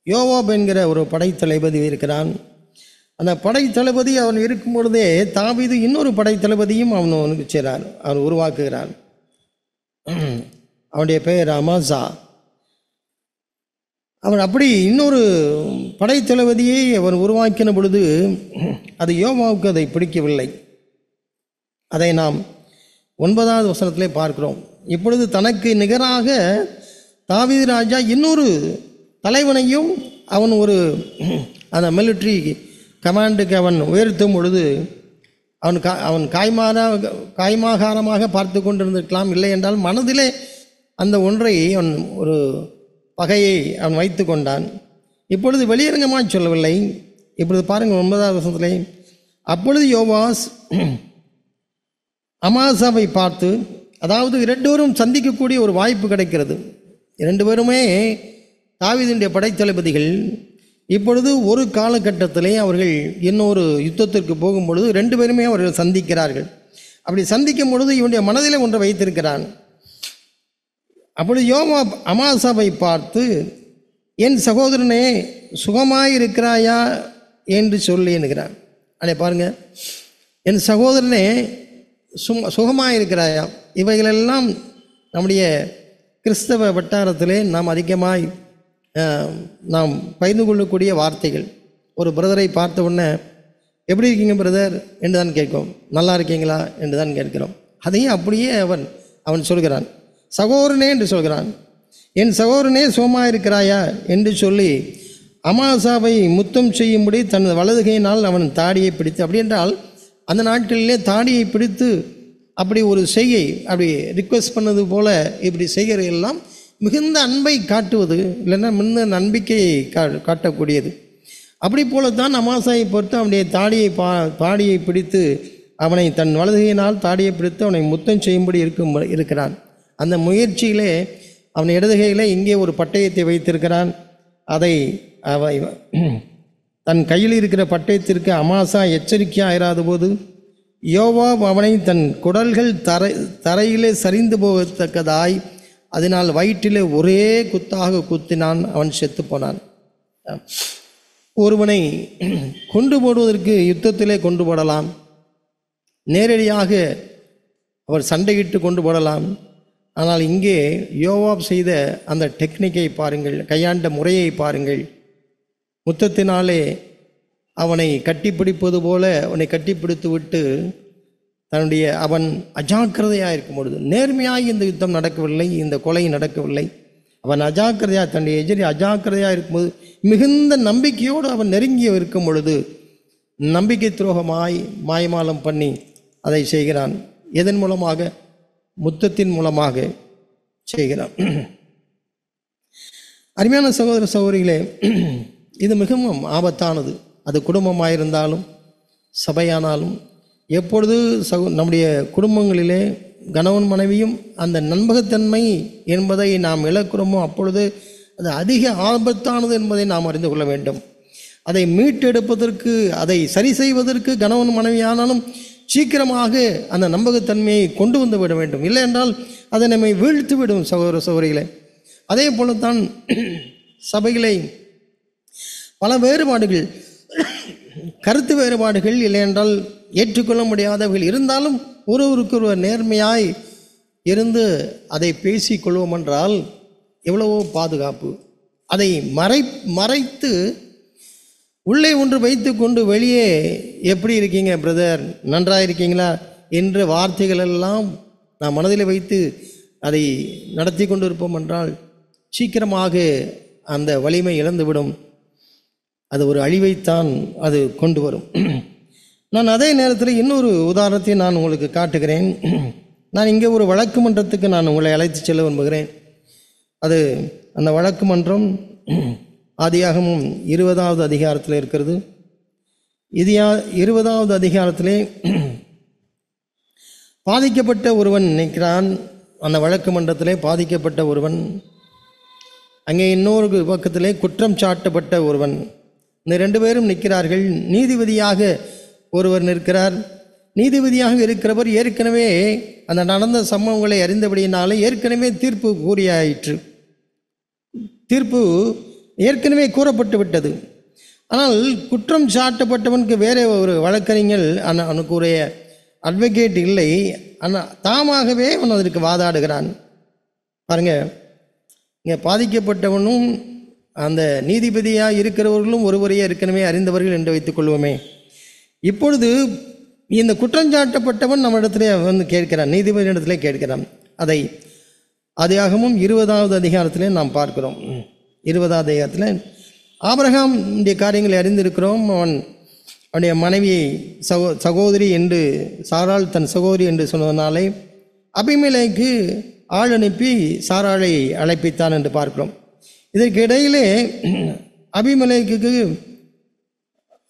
Speaker 2: யோவாப் என்கிற ஒரு படை தளபதி இருக்கிறான். அந்த படை தளபதி அவன் இருக்கும் பொழுதே தாவீது இன்னொரு படை தளபதியும் அவனுக்கு செய்கிறார், அவன் உருவாக்குகிறான். அவனுடைய பெயர் அமாசா. அவன் அப்படி இன்னொரு படை தளபதியை அவன் உருவாக்கின பொழுது அது யோவாவுக்கு அதை பிடிக்கவில்லை. அதை நாம் 9வது வசனத்திலே பார்க்கிறோம். இப்பொழுது தனக்கு நிகராக தாவீது ராஜா இன்னொரு தலைவனையும் அவன் அந்த மிலிட்ரி கமாண்டுக்கு அவன் உயர்த்தும் பொழுது அவன் காய்மாகாரமாக பார்த்து கொண்டிருந்திருக்கலாம். இல்லை என்றால் மனதிலே அந்த ஒன்றை அவன் ஒரு பகையை அவன் வைத்து கொண்டான். இப்பொழுது வெளியரங்கமாக சொல்லவில்லை. இப்பொழுது பாருங்கள் 9வது வசனத்திலே, அப்பொழுது யோவாஸ் அமாசாவை பார்த்து, அதாவது 2 பேரும் சந்திக்கக்கூடிய ஒரு வாய்ப்பு கிடைக்கிறது. 2 பேருமே தாவீதுடைய படைத்தளபதிகள். இப்பொழுது ஒரு காலகட்டத்திலே அவர்கள் இன்னொரு யுத்தத்திற்கு போகும் பொழுது 2 பேருமே அவர்கள் சந்திக்கிறார்கள். அப்படி சந்திக்கும் பொழுது இவனுடைய மனதிலே ஒன்றை வைத்திருக்கிறான். அப்பொழுது யோவாப் அமாசாவை பார்த்து, என் சகோதரனே சுகமாயிருக்கிறாயா என்று சொல்லி என்கிறான். அடே பாருங்க, என் சகோதரனே சுகமாயிருக்கிறாயா. இவைகளெல்லாம் நம்முடைய கிறிஸ்தவ வட்டாரத்திலே நாம் அதிகமாய் நாம் பகிர்ந்து கொள்ளக்கூடிய வார்த்தைகள். ஒரு பிரதரை பார்த்த உடனே எப்படி இருக்கீங்க பிரதர் என்று தான் கேட்கும், நல்லா இருக்கீங்களா என்று தான் கேட்கிறோம். அதையும் அப்படியே அவன் சொல்கிறான், சகோதரனே என்று சொல்கிறான். என் சகோதரனே சுகமாயிருக்கிறாயா என்று சொல்லி அமாசாவை முத்தம் செய்யும்படி தன் வலதுகையினால் அவன் தாடியை பிடித்து, அப்படி என்றால் அந்த நாட்களிலே தாடியை பிடித்து அப்படி ஒரு செய்கை, அப்படி ரிக்வெஸ்ட் பண்ணது போல இப்படி செய்கிறதெல்லாம் மிகுந்த அன்பை காட்டுவது, இல்லைன்னா மிகுந்த நம்பிக்கையை காட்டக்கூடியது. அப்படி போலத்தான் அமாசாயை பொறுத்து அவனுடைய தாடியை பிடித்து அவனை தன் வலதுகையினால் தாடியை பிடித்து அவனை முத்தம் செய்யும்படி இருக்கிறான். அந்த முயற்சியிலே அவன் இடதுகையில் இங்கே ஒரு பட்டயத்தை வைத்திருக்கிறான். அதை தன் கையில் இருக்கிற பட்டயத்திற்கு அமாசா எச்சரிக்கையாக இராத போது யோவாப் அவனை தன் குடல்கள் தரையிலே சரிந்து போகத்தக்கதாய் அதனால் வயிற்றிலே ஒரே குத்தாக குத்தினான். அவன் செத்து போனான். ஒருவனை கொண்டு போடுவதற்கு யுத்தத்திலே கொண்டு போடலாம், நேரடியாக அவர் சண்டையிட்டு கொண்டு போடலாம். ஆனால் இங்கே யோவாப் செய்த அந்த டெக்னிக்கை பாருங்கள், கையாண்ட முறையை பாருங்கள். முத்தத்தினாலே அவனை கட்டிப்பிடிப்பது போல அவனை கட்டிப்பிடித்து விட்டு அவன் அஜாக்கிரதையாக இருக்கும் பொழுது, நேர்மையாக இந்த யுத்தம் நடக்கவில்லை, இந்த கொலை நடக்கவில்லை, அவன் அஜாக்கிரதையாக தன்னுடைய எதிரி அஜாக்கிரதையாக இருக்கும்போது மிகுந்த நம்பிக்கையோடு அவன் நெருங்கி இருக்கும் பொழுது நம்பிக்கை துரோகமாய் மாயமாலம் பண்ணி அதை செய்கிறான். எதன் மூலமாக? முத்தத்தின் மூலமாக செய்கிறான். அருமையான சகோதர சகோதரிகளே, இது மிகவும் ஆபத்தானது. அது குடும்பமாயிருந்தாலும் சபையானாலும் எப்பொழுது நம்முடைய குடும்பங்களிலே கணவன் மனைவியும் அந்த நம்பகத்தன்மை என்பதை நாம் இழக்கிறோமோ அப்பொழுது அது அதிக ஆபத்தானது என்பதை நாம் அறிந்து கொள்ள வேண்டும். அதை மீட்டெடுப்பதற்கு, அதை சரி செய்வதற்கு கணவன் மனைவியானாலும் சீக்கிரமாக அந்த நம்பகத்தன்மையை கொண்டு வந்து விட வேண்டும். இல்லை என்றால் அதை நம்மை வீழ்த்து விடும் சகோதர சகோதரிகளே. அதே போலத்தான் சபைகளை பல வேறுபாடுகள், கருத்து வேறுபாடுகள், இல்லை என்றால் ஏற்றுக்கொள்ள முடியாதவர்கள் இருந்தாலும் ஒருவருக்கு ஒருவர் நேர்மையாய் இருந்து அதை பேசிக்கொள்வோம் என்றால் எவ்வளவோ பாதுகாப்பு. அதை மறைத்து உள்ளே ஒன்று வைத்து கொண்டு வெளியே எப்படி இருக்கீங்க பிரதர், நன்றாக இருக்கீங்களா என்ற வார்த்தைகள் எல்லாம் நாம் மனதில் வைத்து அதை நடத்தி கொண்டு இருப்போம் என்றால் சீக்கிரமாக அந்த வலிமை இழந்துவிடும். அது ஒரு அழிவைத்தான் அது கொண்டு வரும். நான் அதே நேரத்தில் இன்னொரு உதாரணத்தை நான் உங்களுக்கு காட்டுகிறேன். நான் இங்கே ஒரு வழக்கு மன்றத்துக்கு நான் உங்களை அழைத்து செல்ல விரும்புகிறேன். அது அந்த வழக்கு மன்றம் ஆதியாகமம் 20வது அதிகாரத்தில் இருக்கிறது. 20வது அதிகாரத்திலே பாதிக்கப்பட்ட ஒருவன் நிற்கிறான். அந்த வழக்கு மன்றத்திலே பாதிக்கப்பட்ட ஒருவன், அங்கே இன்னொரு பக்கத்திலே குற்றம் சாட்டப்பட்ட ஒருவன், இந்த 2 பேரும் நிற்கிறார்கள். நீதிபதியாக ஒருவர் நிற்கிறார். நீதிபதியாக இருக்கிறவர் ஏற்கனவே அந்த நடந்த சம்பவங்களை அறிந்தபடியினாலே ஏற்கனவே தீர்ப்பு கூறியாயிற்று. தீர்ப்பு ஏற்கனவே கூறப்பட்டு விட்டது. ஆனால் குற்றம் சாட்டப்பட்டவனுக்கு வேற ஒரு வழக்கறிஞர் அவனுக்குரிய அட்வொகேட் இல்லை. ஆனால் தாமாகவே அவன் அதற்கு வாதாடுகிறான். பாருங்க, இங்கே பாதிக்கப்பட்டவனும் அந்த நீதிபதியாக இருக்கிறவர்களும் ஒருவரையே ஏற்கனவே அறிந்தவர்கள் என்று வைத்துக் கொள்வோமே. இப்பொழுது இந்த குற்றஞ்சாட்டப்பட்டவன் நம்ம இடத்துல வந்து கேட்கிறான், நீதிபதி இடத்துல கேட்கிறான். அதை ஆதியாகமம் 20வது அதிகாரத்திலே நாம் பார்க்கிறோம். 20வது அதிகாரத்தில் ஆபிரகாம் இந்த காரியங்களை அறிந்திருக்கிறோம். அவனுடைய மனைவியை சகோதரி என்று, சாராள் தன் சகோதரி என்று சொன்னதனாலே அபிமெலேக்கு ஆள் அனுப்பி சாராளை அழைப்பித்தான் என்று பார்க்கிறோம். இதற்கு இடையிலே அபிமெலேக்குக்கு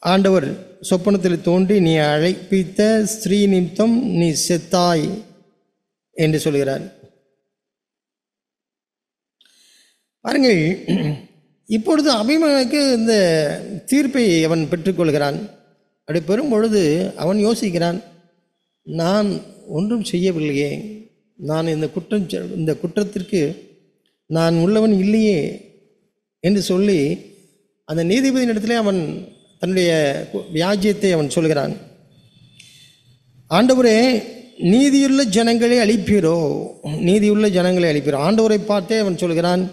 Speaker 2: ஆண்டவர் சொப்பனத்தில் தோன்றி, நீ அழைப்பித்த ஸ்திரீ நிமித்தம் நீ செத்தாய் என்று சொல்கிறார். பாருங்கள், இப்பொழுது அபிமெலேக்கு இந்த தீர்ப்பை அவன் பெற்றுக்கொள்கிறான். அப்படி பெறும் பொழுது அவன் யோசிக்கிறான், நான் ஒன்றும் செய்யவில்லையே, நான் இந்த குற்றத்திற்கு நான் உள்ளவன் இல்லையே என்று சொல்லி அந்த நீதிபதியின் இடத்திலே அவன் தன்னுடைய வியாஜ்யத்தை அவன் சொல்கிறான். ஆண்டவரே, நீதியுள்ள ஜனங்களை அழிப்பீரோ, நீதியுள்ள ஜனங்களை அழிப்பீரோ. ஆண்டவரை பார்த்தே அவன் சொல்கிறான்,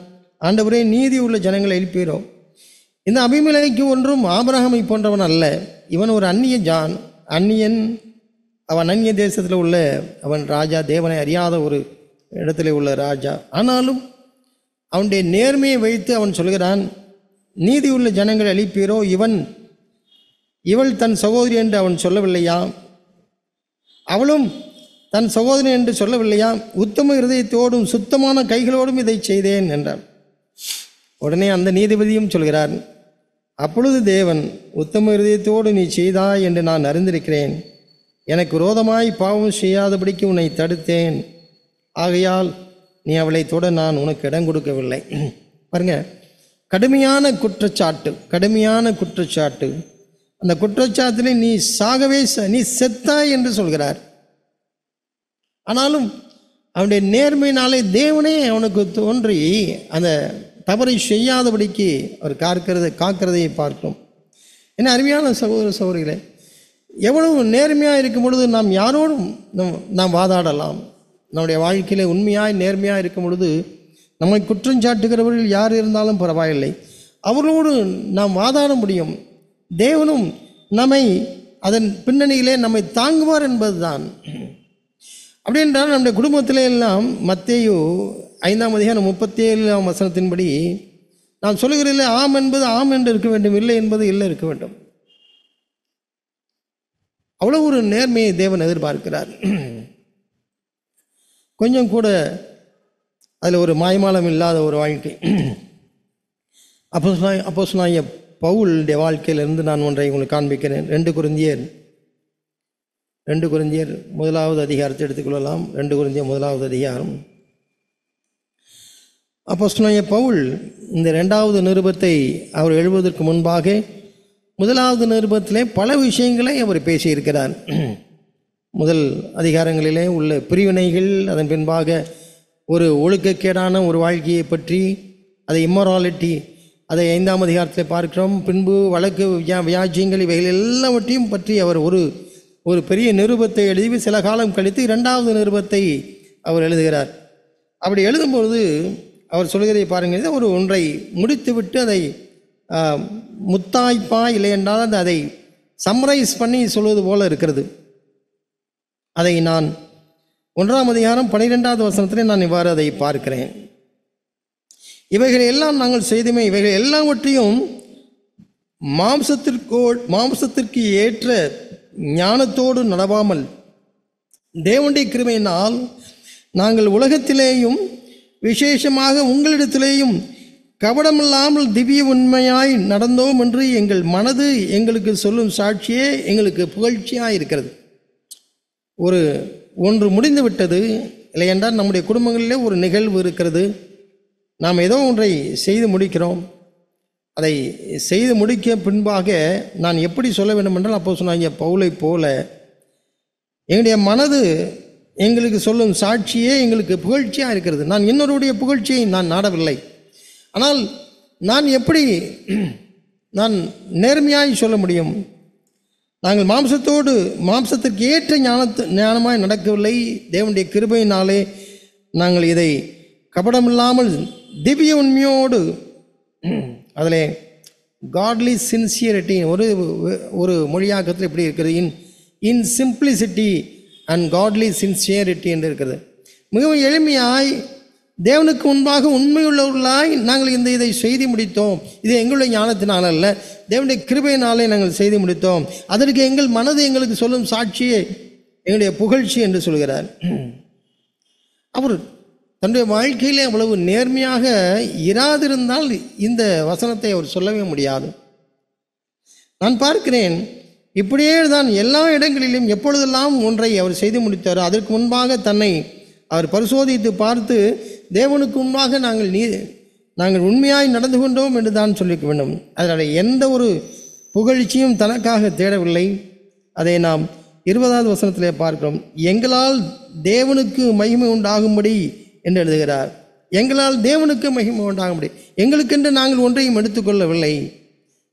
Speaker 2: ஆண்டவரே, நீதியுள்ள ஜனங்களை அழிப்பீரோ. இந்த அபிமெலேக்கு ஒன்றும் ஆபிரகாமை போன்றவன் அல்ல. இவன் ஒரு அந்நியன். அவன் அந்நிய தேசத்தில் உள்ள அவன் ராஜா, தேவனை அறியாத ஒரு இடத்துல உள்ள ராஜா. ஆனாலும் அவனுடைய நேர்மையை வைத்து அவன் சொல்கிறான், நீதியுள்ள ஜனங்களை அழிப்பீரோ. இவள் தன் சகோதரி என்று அவன் சொல்லவில்லையா? அவளும் தன் சகோதரி என்று சொல்லவில்லையா? உத்தம இருதயத்தோடும் சுத்தமான கைகளோடும் இதை செய்தேன் என்றான். உடனே அந்த நீதிபதியும் சொல்கிறார், அப்பொழுது தேவன், உத்தம இருதயத்தோடு நீ செய்தாய் என்று நான் அறிந்திருக்கிறேன். எனக்கு விரோதமாய் பாவம் செய்யாதபடிக்கு உன்னை தடுத்தேன். ஆகையால் நீ அவளை தொட நான் உனக்கு இடம் கொடுக்கவில்லை. பாருங்க, கடுமையான குற்றச்சாட்டு. அந்த குற்றச்சாட்டிலே நீ செத்தாய் என்று சொல்கிறார். ஆனாலும் அவனுடைய நேர்மையினாலே தேவனே அவனுக்கு தோன்றி அந்த தவறை செய்யாதபடிக்கு அவர் காக்கிறதை பார்க்கும். என்ன அருமையான சகோதர சகோதரிகளே, எவ்வளவு நேர்மையாக இருக்கும் பொழுது நாம் யாரோடும் நாம் வாதாடலாம். நம்முடைய வாழ்க்கையிலே உண்மையாய் நேர்மையாக இருக்கும் பொழுது நம்மை குற்றஞ்சாட்டுகிறவர்கள் யார் இருந்தாலும் பரவாயில்லை, அவர்களோடு நாம் வாதாட முடியும். தேவனும் நம்மை அதன் பின்னணியிலே நம்மை தாங்குவார் என்பதுதான். அப்படி என்றால் நம்முடைய குடும்பத்திலே எல்லாம் மத்தேயு 5:37 நாம் சொல்லுகிறதில்லை, ஆம் என்பது ஆம் என்று இருக்க வேண்டும், இல்லை என்பது இல்லை இருக்க வேண்டும். அவ்வளோ ஒரு நேர்மையை தேவன் எதிர்பார்க்கிறார். கொஞ்சம் கூட அதில் ஒரு மாய்மாலம் இல்லாத ஒரு வாழ்க்கை. அப்போஸ்தலனாகிய பவுலுடைய வாழ்க்கையிலிருந்து நான் ஒன்றை உங்களுக்கு காண்பிக்கிறேன். 2 கொரிந்தியர் 1வது அதிகாரத்தை எடுத்துக்கொள்ளலாம். 2 கொரிந்தியர் 1வது அதிகாரம். அப்போஸ்தலனாகிய பவுல் இந்த 2வது நிருபத்தை அவர் எழுதுவதற்கு முன்பாக 1வது நிருபத்திலே பல விஷயங்களை அவர் பேசியிருக்கிறார். முதல் அதிகாரங்களிலே உள்ள பிரிவினைகள், அதன் பின்பாக ஒரு ஒழுக்கக்கேடான ஒரு வாழ்க்கையை பற்றி, அதை இம்மொராலிட்டி, அதை 5ஆம் அதிகாரத்தில் பார்க்கிறோம். பின்பு வழக்கு வியாஜ்யங்கள், இவைகள் எல்லாவற்றையும் பற்றி அவர் ஒரு பெரிய நிருபத்தை எழுதி சில காலம் கழித்து 2வது நிருபத்தை அவர் எழுதுகிறார். அப்படி எழுதும்பொழுது அவர் சொல்கிறதை பாருங்கள், ஒன்றை முடித்துவிட்டு அதை முத்தாய்ப்பா இல்லை என்றால் அதை சம்மரைஸ் பண்ணி சொல்வது போல இருக்கிறது. அதை நான் 1ஆம் அதிகாரம் 12வது வசனத்திலே நான் இவ்வாறு அதை பார்க்கிறேன். இவைகளை எல்லாம் நாங்கள் செய்துமே, இவைகள் எல்லாவற்றையும் மாம்சத்திற்கு ஏற்ற ஞானத்தோடு நடவாமல் தேவனுடைய கிருபையினால் நாங்கள் உலகத்திலேயும் விசேஷமாக உங்களிடத்திலேயும் கபடமில்லாமல் திவ்ய உண்மையாய் நடந்தோம் என்று எங்கள் மனது எங்களுக்கு சொல்லும் சாட்சியே எங்களுக்கு புகழ்ச்சியாக இருக்கிறது. ஒன்று முடிந்து விட்டது, இல்லை என்றால் நம்முடைய குடும்பங்களிலே ஒரு நிகழ்வு இருக்கிறது, நாம் ஏதோ ஒன்றை செய்து முடிக்கிறோம். அதை செய்து முடிக்க பின்பாக நான் எப்படி சொல்ல வேண்டும் என்றால், அப்போஸ்தலனாகிய பவுலை போல எங்களுடைய மனது எங்களுக்கு சொல்லும் சாட்சியே எங்களுக்கு புகழ்ச்சியாக இருக்கிறது. நான் இன்னொருடைய புகழ்ச்சியை நான் நாடவில்லை. ஆனால் நான் நேர்மையாய் சொல்ல முடியும். நாங்கள் மாம்சத்திற்கு ஏற்ற ஞானமாய் நடக்கவில்லை. தேவனுடைய கிருபையினாலே நாங்கள் இதை கபடமில்லாமல் திவ்ய உண்மையோடு, அதில் காட்லி சின்சியரிட்டி ஒரு மொழியாக்கத்தில் எப்படி இருக்கிறது, இன் சிம்பிளிசிட்டி அண்ட் காட்லி சின்சியரிட்டி என்று இருக்கிறது. மிகவும் எளிமையாய் தேவனுக்கு முன்பாக உண்மையுள்ளவர்களாய் நாங்கள் இதை செய்து முடித்தோம். இது எங்களுடைய ஞானத்தினால் அல்ல, தேவனுடைய கிருபையினாலே நாங்கள் செய்து முடித்தோம். அதற்கு எங்கள் மனது எங்களுக்கு சொல்லும் சாட்சியே எங்களுடைய புகழ்ச்சி என்று சொல்கிறார். அவர் தன்னுடைய வாழ்க்கையிலே அவ்வளவு நேர்மையாக இராதிருந்தால் இந்த வசனத்தை அவர் சொல்லவே முடியாது. நான் பார்க்கிறேன், இப்படியே தான் எல்லா இடங்களிலும் எப்பொழுதெல்லாம் ஒன்றை அவர் செய்து முடித்தாரோ அதற்கு முன்பாக தன்னை அவர் பரிசோதித்து பார்த்து தேவனுக்கு முன்பாக நாங்கள் உண்மையாய் நடந்து கொண்டோம் என்று தான் சொல்லிக்க வேண்டும். அதனால் எந்த ஒரு புகழ்ச்சியும் தனக்காக தேடவில்லை. அதை நாம் 20வது வசனத்திலே பார்க்கிறோம். எங்களால் தேவனுக்கு மகிமை உண்டாகும்படி என்று எழுதுகிறார். எங்களால் தேவனுக்கு மகிமை உண்டாகும்படி, எங்களுக்கென்று நாங்கள் ஒன்றையும் எடுத்துக்கொள்ளவில்லை,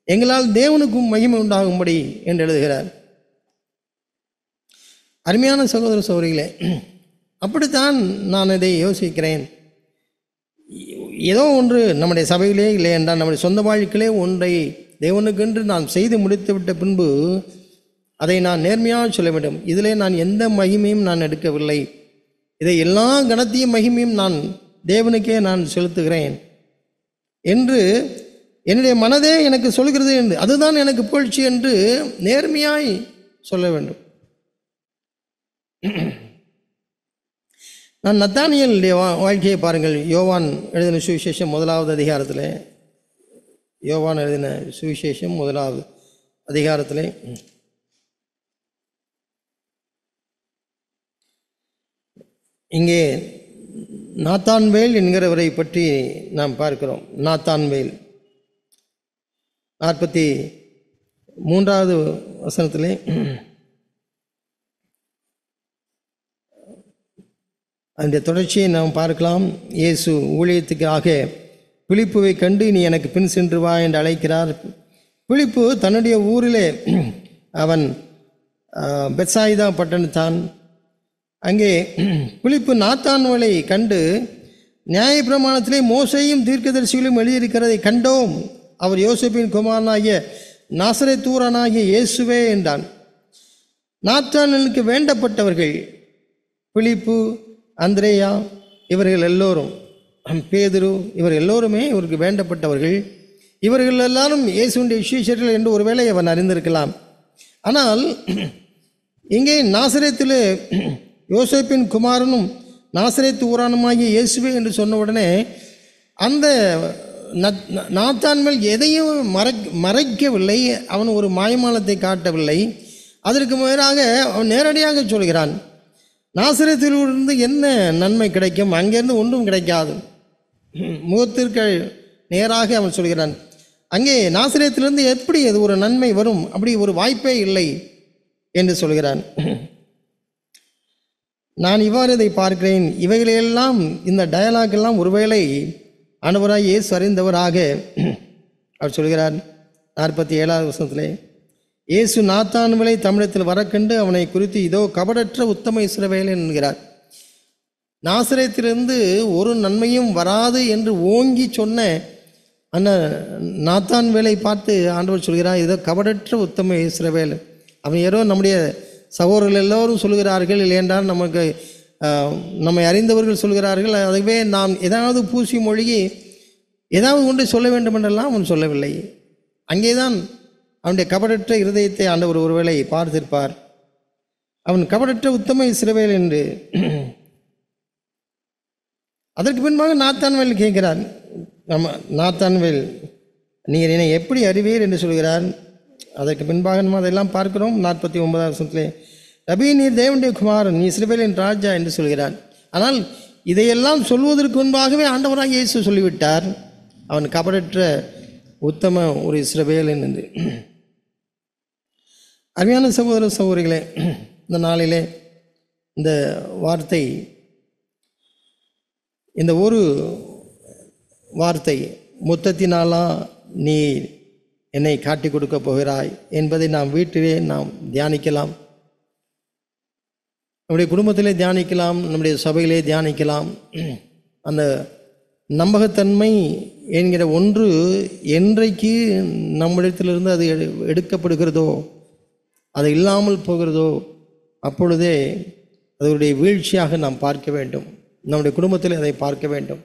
Speaker 2: எங்களால் தேவனுக்கும் மகிமை உண்டாகும்படி என்று எழுதுகிறார். அருமையான சகோதர சகோதரிகளே, அப்படித்தான் நான் இதை யோசிக்கிறேன். ஏதோ ஒன்று நம்முடைய சபையிலே இல்லை என்றால் நம்முடைய சொந்த வாழ்க்கையிலே ஒன்றை தேவனுக்கென்று நான் செய்து முடித்துவிட்ட பின்பு அதை நான் நேர்மையாக சொல்ல வேண்டும். இதிலே நான் எந்த மகிமையும் நான் எடுக்கவில்லை, இதை எல்லா கனத்தையும் மகிமையும் நான் தேவனுக்கே நான் செலுத்துகிறேன் என்று என்னுடைய மனதே எனக்கு சொல்கிறது என்று, அதுதான் எனக்கு புகழ்ச்சி என்று நேர்மையாய் சொல்ல வேண்டும். நான் நத்தானியலுடைய வாழ்க்கையை பாருங்கள். யோவான் எழுதின சுவிசேஷம் 1வது அதிகாரத்தில், யோவான் எழுதின சுவிசேஷம் 1வது அதிகாரத்தில் இங்கே நாத்தான்வேல் என்கிறவரை பற்றி நாம் பார்க்கிறோம். நாத்தான்வேல் 43வது வசனத்திலே அந்த தொடர்ச்சியை நாம் பார்க்கலாம். இயேசு ஊழியத்துக்காக பிலிப்புவை கண்டு நீ எனக்கு பின் சென்று வா என்று அழைக்கிறார். பிலிப்பு தன்னுடைய ஊரிலே அவன் பெத்சாயிதா பட்டணத்தான். அங்கே பிலிப்பு நாத்தான்வேலை கண்டு நியாயப்பிரமாணத்திலே மோசேயும் தீர்க்கதரிசிகளும் எழுதியிருக்கிறதை கண்டோம், அவர் யோசேப்பின் குமாரனாகிய நாசரேத்தூரனாகிய இயேசுவே என்றான். நாத்தான்வேலுக்கு வேண்டப்பட்டவர்கள் பிலிப்பு, அந்திரேயா, இவர்கள் எல்லோரும், பேதுரு, இவர் எல்லோருமே இவருக்கு வேண்டப்பட்டவர்கள். இவர்கள் எல்லாரும் இயேசுடைய சீஷர்கள் என்று ஒருவேளை அவன் அறிந்திருக்கலாம். ஆனால் இங்கே நாசரேத்திலே யோசேப்பின் குமாரனும் நாசரேத்து ஊரானுமாகிய இயேசுவே என்று சொன்ன உடனே அந்த நாத்தான்வேல் எதையும் மறைக்கவில்லை, அவன் ஒரு மாயமாலத்தை காட்டவில்லை. அதற்கு மேலாக அவன் நேரடியாக சொல்கிறான், நாசரேத்திலிருந்து என்ன நன்மை கிடைக்கும், அங்கேருந்து ஒன்றும் கிடைக்காது. முகத்திற்கு நேராக அவன் சொல்கிறான். அங்கே நாசரேத்திலிருந்து எப்படி அது ஒரு நன்மை வரும், அப்படி ஒரு வாய்ப்பே இல்லை என்று சொல்கிறான். நான் இவ்வாறு இதை பார்க்கிறேன். இவைகளையெல்லாம், இந்த டயலாக் எல்லாம் ஒருவேளை ஆண்டவராய் இயேசு அறிந்தவராக அவர் சொல்கிறார். 47வது வசனத்திலே இயேசு நாத்தான்வேலை தமிழத்தில் வரக்கண்டு அவனை குறித்து இதோ கபடற்ற உத்தம இஸ்ரவேல் என்கிறார். நாசரேத்திலிருந்து ஒரு நன்மையும் வராது என்று ஓங்கி சொன்ன அந்த நாத்தான்வேலை பார்த்து ஆண்டவர் சொல்கிறார், இதோ கபடற்ற உத்தம இஸ்ரவேல். அவன் யாரோ நம்முடைய சகோதரர்கள் எல்லோரும் சொல்கிறார்கள், இல்லையென்றால் நமக்கு நம்மை அறிந்தவர்கள் சொல்கிறார்கள். அதுவே நாம் ஏதாவது பூசி மொழிகி ஏதாவது ஒன்றை சொல்ல வேண்டும் என்றெல்லாம் அவன் சொல்லவில்லை. அங்கேதான் அவனுடைய கபடற்ற இருதயத்தை ஆண்டவர் ஒருவேளை பார்த்திருப்பார். அவன் கபடற்ற உத்தம இஸ்ரவேல் என்று. அதற்கு பின்பாக நாத்தான்வேல் கேட்கிறார், நாத்தான்வேல் நீங்கள் என்னை எப்படி அறிவீர் என்று சொல்கிறார். அதற்கு பின்பாக நம்ம அதெல்லாம் பார்க்கிறோம். 49வது வசனத்திலே ரபி நீர் தேவனுடைய குமாரன், நீ இஸ்ரவேலின் ராஜா என்று சொல்கிறான். ஆனால் இதையெல்லாம் சொல்வதற்கு முன்பாகவே ஆண்டவராக இயேசு சொல்லிவிட்டார், அவன் கபடற்ற உத்தம ஒரு இஸ்ரவேல் என்று. அருமையான சகோதர சகோதரிகளே, இந்த நாளிலே இந்த வார்த்தை, இந்த ஒரு வார்த்தை, முத்தத்தினாலா நீ என்னை காட்டி கொடுக்க போகிறாய் என்பதை நாம் வீட்டிலே நாம் தியானிக்கலாம், நம்முடைய குடும்பத்திலே தியானிக்கலாம், நம்முடைய சபையிலே தியானிக்கலாம். அந்த நம்பகத்தன்மை என்கிற ஒன்று என்றைக்கு நம்மிடத்திலிருந்து அது எடுக்கப்படுகிறதோ, அது இல்லாமல் போகிறதோ, அப்பொழுதே அதனுடைய வீழ்ச்சியாக நாம் பார்க்க வேண்டும். நம்முடைய குடும்பத்தில் அதை பார்க்க வேண்டும்.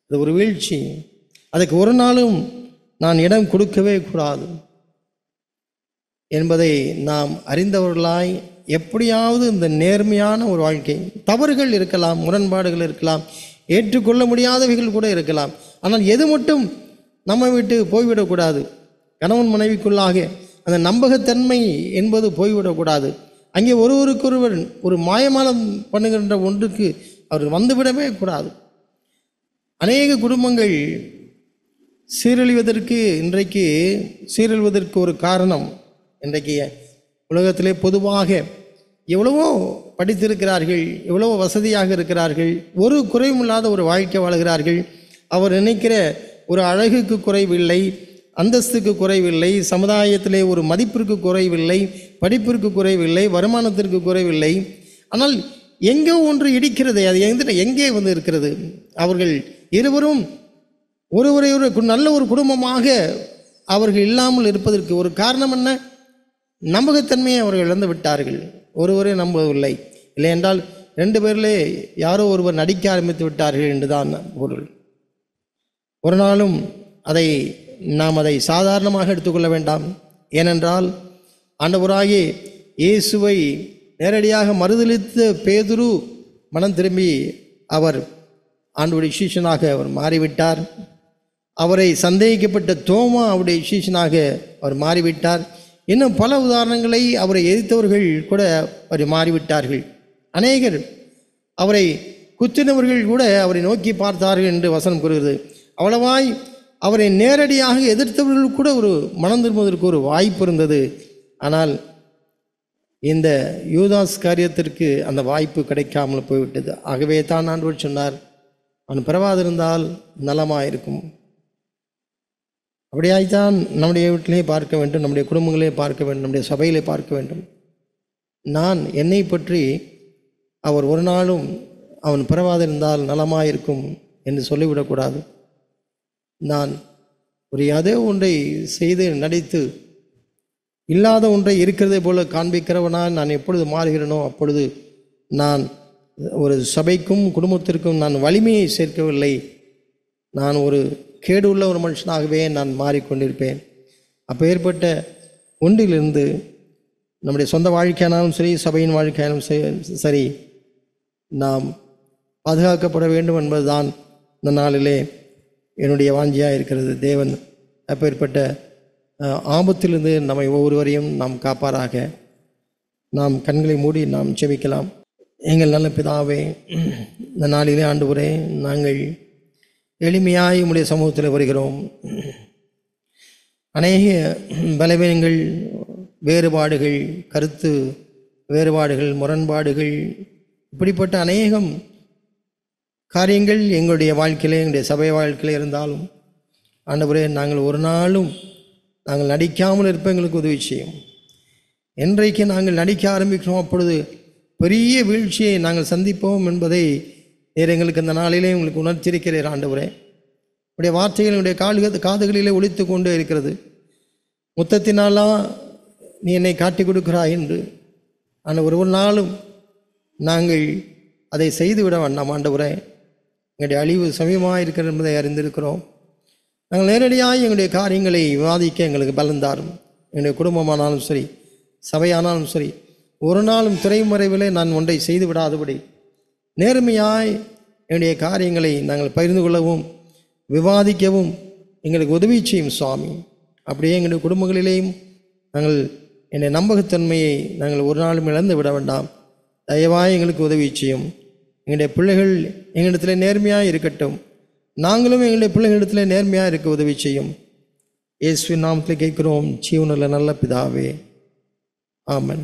Speaker 2: அது ஒரு வீழ்ச்சி, அதுக்கு ஒரு நாளும் நான் இடம் கொடுக்கவே கூடாது என்பதை நாம் அறிந்தவர்களாய் எப்படியாவது இந்த நேர்மையான ஒரு வாழ்க்கை, தவறுகள் இருக்கலாம், முரண்பாடுகள் இருக்கலாம், ஏற்றுக்கொள்ள முடியாதவைகள் கூட இருக்கலாம், ஆனால் எது மட்டும் நம்மை விட்டு போய்விடக்கூடாது. கணவன் மனைவிக்குள்ளாக அந்த நம்பகத்தன்மை என்பது போய்விடக்கூடாது. அங்கே ஒருவருக்கொருவர் ஒரு மாயமாலம் பண்ணுகின்ற ஒன்றுக்கு அவர் வந்துவிடவே கூடாது. அநேக குடும்பங்கள் இன்றைக்கு சீரழிவதற்கு ஒரு காரணம், இன்றைக்கு உலகத்திலே பொதுவாக எவ்வளவோ படித்திருக்கிறார்கள், எவ்வளவோ வசதியாக இருக்கிறார்கள், ஒரு குறைவும் இல்லாத ஒரு வாழ்க்கை வாழ்கிறார்கள். அவர் நினைக்கிற ஒரு அழகுக்கு குறைவில்லை, அந்தஸ்துக்கு குறைவில்லை, சமுதாயத்திலே ஒரு மதிப்பிற்கு குறைவில்லை, படிப்பிற்கு குறைவில்லை, வருமானத்திற்கு குறைவில்லை. ஆனால் எங்கே ஒன்று இடிக்கிறது, அது எங்கே இருக்கிறது? அவர்கள் இருவரும் ஒருவரை ஒரு நல்ல ஒரு குடும்பமாக அவர்கள் இல்லாமல் இருப்பதற்கு ஒரு காரணம் என்ன? நம்பகத்தன்மையை அவர்கள் இழந்து விட்டார்கள். ஒருவரே நம்பவில்லை. இல்லை என்றால் 2 பேரிலே யாரோ ஒருவர் நடிக்க ஆரம்பித்து விட்டார்கள் என்றுதான் பொருள். ஒரு நாளும் நாம் அதை சாதாரணமாக எடுத்துக்கொள்ள வேண்டாம். ஏனென்றால் ஆண்டவராகிய இயேசுவை நேரடியாக மறுதலித்த பேதுரு மனம் திரும்பி அவர் ஆண்டவருடைய சீஷனாக அவர் மாறிவிட்டார். அவரை சந்தேகிக்கப்பட்ட தோமா அவருடைய சீஷனாக அவர் மாறிவிட்டார். இன்னும் பல உதாரணங்களை அவரை எதிர்த்தவர்கள் கூட அவர் மாறிவிட்டார்கள். அநேகர் அவரை குத்தினவர்கள் கூட அவரை நோக்கி பார்த்தார்கள் என்று வசனம் கூறுகிறது. அவ்வளவாய் அவரை நேரடியாக எதிர்த்தவர்கள் கூட ஒரு மனம் திரும்புவதற்கு ஒரு வாய்ப்பு இருந்தது. ஆனால் இந்த யூதாஸ் காரியத்திற்கு அந்த வாய்ப்பு கிடைக்காமல் போய்விட்டது. ஆகவே தான் ஆண்டவர் சொன்னார், அவன் பிறவாதிருந்தால் நலமாயிருக்கும். அப்படியாய்த்தான் நம்முடைய வீட்டிலே பார்க்க வேண்டும், நம்முடைய குடும்பங்களே பார்க்க வேண்டும், நம்முடைய சபையிலே பார்க்க வேண்டும். நான் என்னை பற்றி அவர் ஒரு நாளும் அவன் பிறவாதிருந்தால் நலமாயிருக்கும் என்று சொல்லிவிடக்கூடாது. நான் ஒரு அதே ஒன்றை செய்து நடித்து இல்லாத ஒன்றை இருக்கிறதே போல காண்பிக்கிறவனால் நான் எப்பொழுது மாறுகிறேனோ அப்பொழுது நான் ஒரு சபைக்கும் குடும்பத்திற்கும் நான் வலிமையை சேர்க்கவில்லை. நான் ஒரு கேடு உள்ள ஒரு மனுஷனாகவே நான் மாறிக்கொண்டிருப்பேன். அப்போ ஏற்பட்ட ஒன்றிலிருந்து நம்முடைய சொந்த வாழ்க்கையானாலும் சரி, சபையின் வாழ்க்கையானாலும் சரி, நாம் பாதுகாக்கப்பட வேண்டும் என்பதுதான் இந்த நாளிலே என்னுடைய வாஞ்சியாக இருக்கிறது. தேவன் அப்பேற்பட்ட ஆபத்திலிருந்து நம்மை ஒவ்வொருவரையும் நாம் காப்பாராக. நாம் கண்களை மூடி நாம் ஜெபிக்கலாம். எங்கள் நல்ல பிதாவே, இந்த நாளிலே ஆண்டவரே, நாங்கள் எளிமையாய் உம்முடைய சமூகத்தில் வருகிறோம். அநேக பலவீனங்கள், வேறுபாடுகள், கருத்து வேறுபாடுகள், முரண்பாடுகள், இப்படிப்பட்ட அநேகம் காரியங்கள் எங்களுடைய வாழ்க்கையிலே, எங்களுடைய சபை வாழ்க்கையில் இருந்தாலும் ஆண்டவரே, நாங்கள் ஒரு நாளும் நாங்கள் நடிக்காமல் இருப்ப எங்களுக்கு உதவி செய்யும். என்றைக்கு நாங்கள் நடிக்க ஆரம்பிக்கிறோம் அப்பொழுது பெரிய வீழ்ச்சியை நாங்கள் சந்திப்போம் என்பதை நீர் எங்களுக்கு இந்த நாளிலே உங்களுக்கு உணர்த்தியிருக்கிறீர். ஆண்டவரே, உடைய வார்த்தைகள் என்னுடைய காதுகளிலே ஒலித்து கொண்டே இருக்கிறது. முத்தத்தினாலா நீ என்னை காட்டி கொடுக்கிறாய் என்று. ஆனால் ஒரு நாளும் நாங்கள் அதை செய்துவிட வேண்டாம். ஆண்டவரே, எங்களுடைய அழிவு சமயமாக இருக்கிறது என்பதை அறிந்திருக்கிறோம். நாங்கள் நேரடியாக எங்களுடைய காரியங்களை விவாதிக்க எங்களுக்கு பலந்தாரும். என்னுடைய குடும்பமானாலும் சரி, சபையானாலும் சரி, ஒரு நாளும் திரைமறைவிலே நான் ஒன்றை செய்து விடாதபடி நேர்மையாய் என்னுடைய காரியங்களை நாங்கள் பகிர்ந்து கொள்ளவும் விவாதிக்கவும் எங்களுக்கு உதவி செய்யும் சுவாமி. அப்படியே எங்களுடைய குடும்பங்களிலேயும் நாங்கள் என்னுடைய நம்பகத்தன்மையை நாங்கள் ஒரு நாளும் இழந்து விட வேண்டாம். தயவாய் எங்களுக்கு உதவி செய்யும். எங்களுடைய பிள்ளைகள் எங்களிடத்தில் நேர்மையாக இருக்கட்டும். நாங்களும் எங்களுடைய பிள்ளைகளிடத்தில் நேர்மையாக இருக்க உதவி செய்யும். இயேசுவின் நாமத்தில் கேட்கிறோம், ஜீவனுள்ள நல்ல பிதாவே, ஆமென்.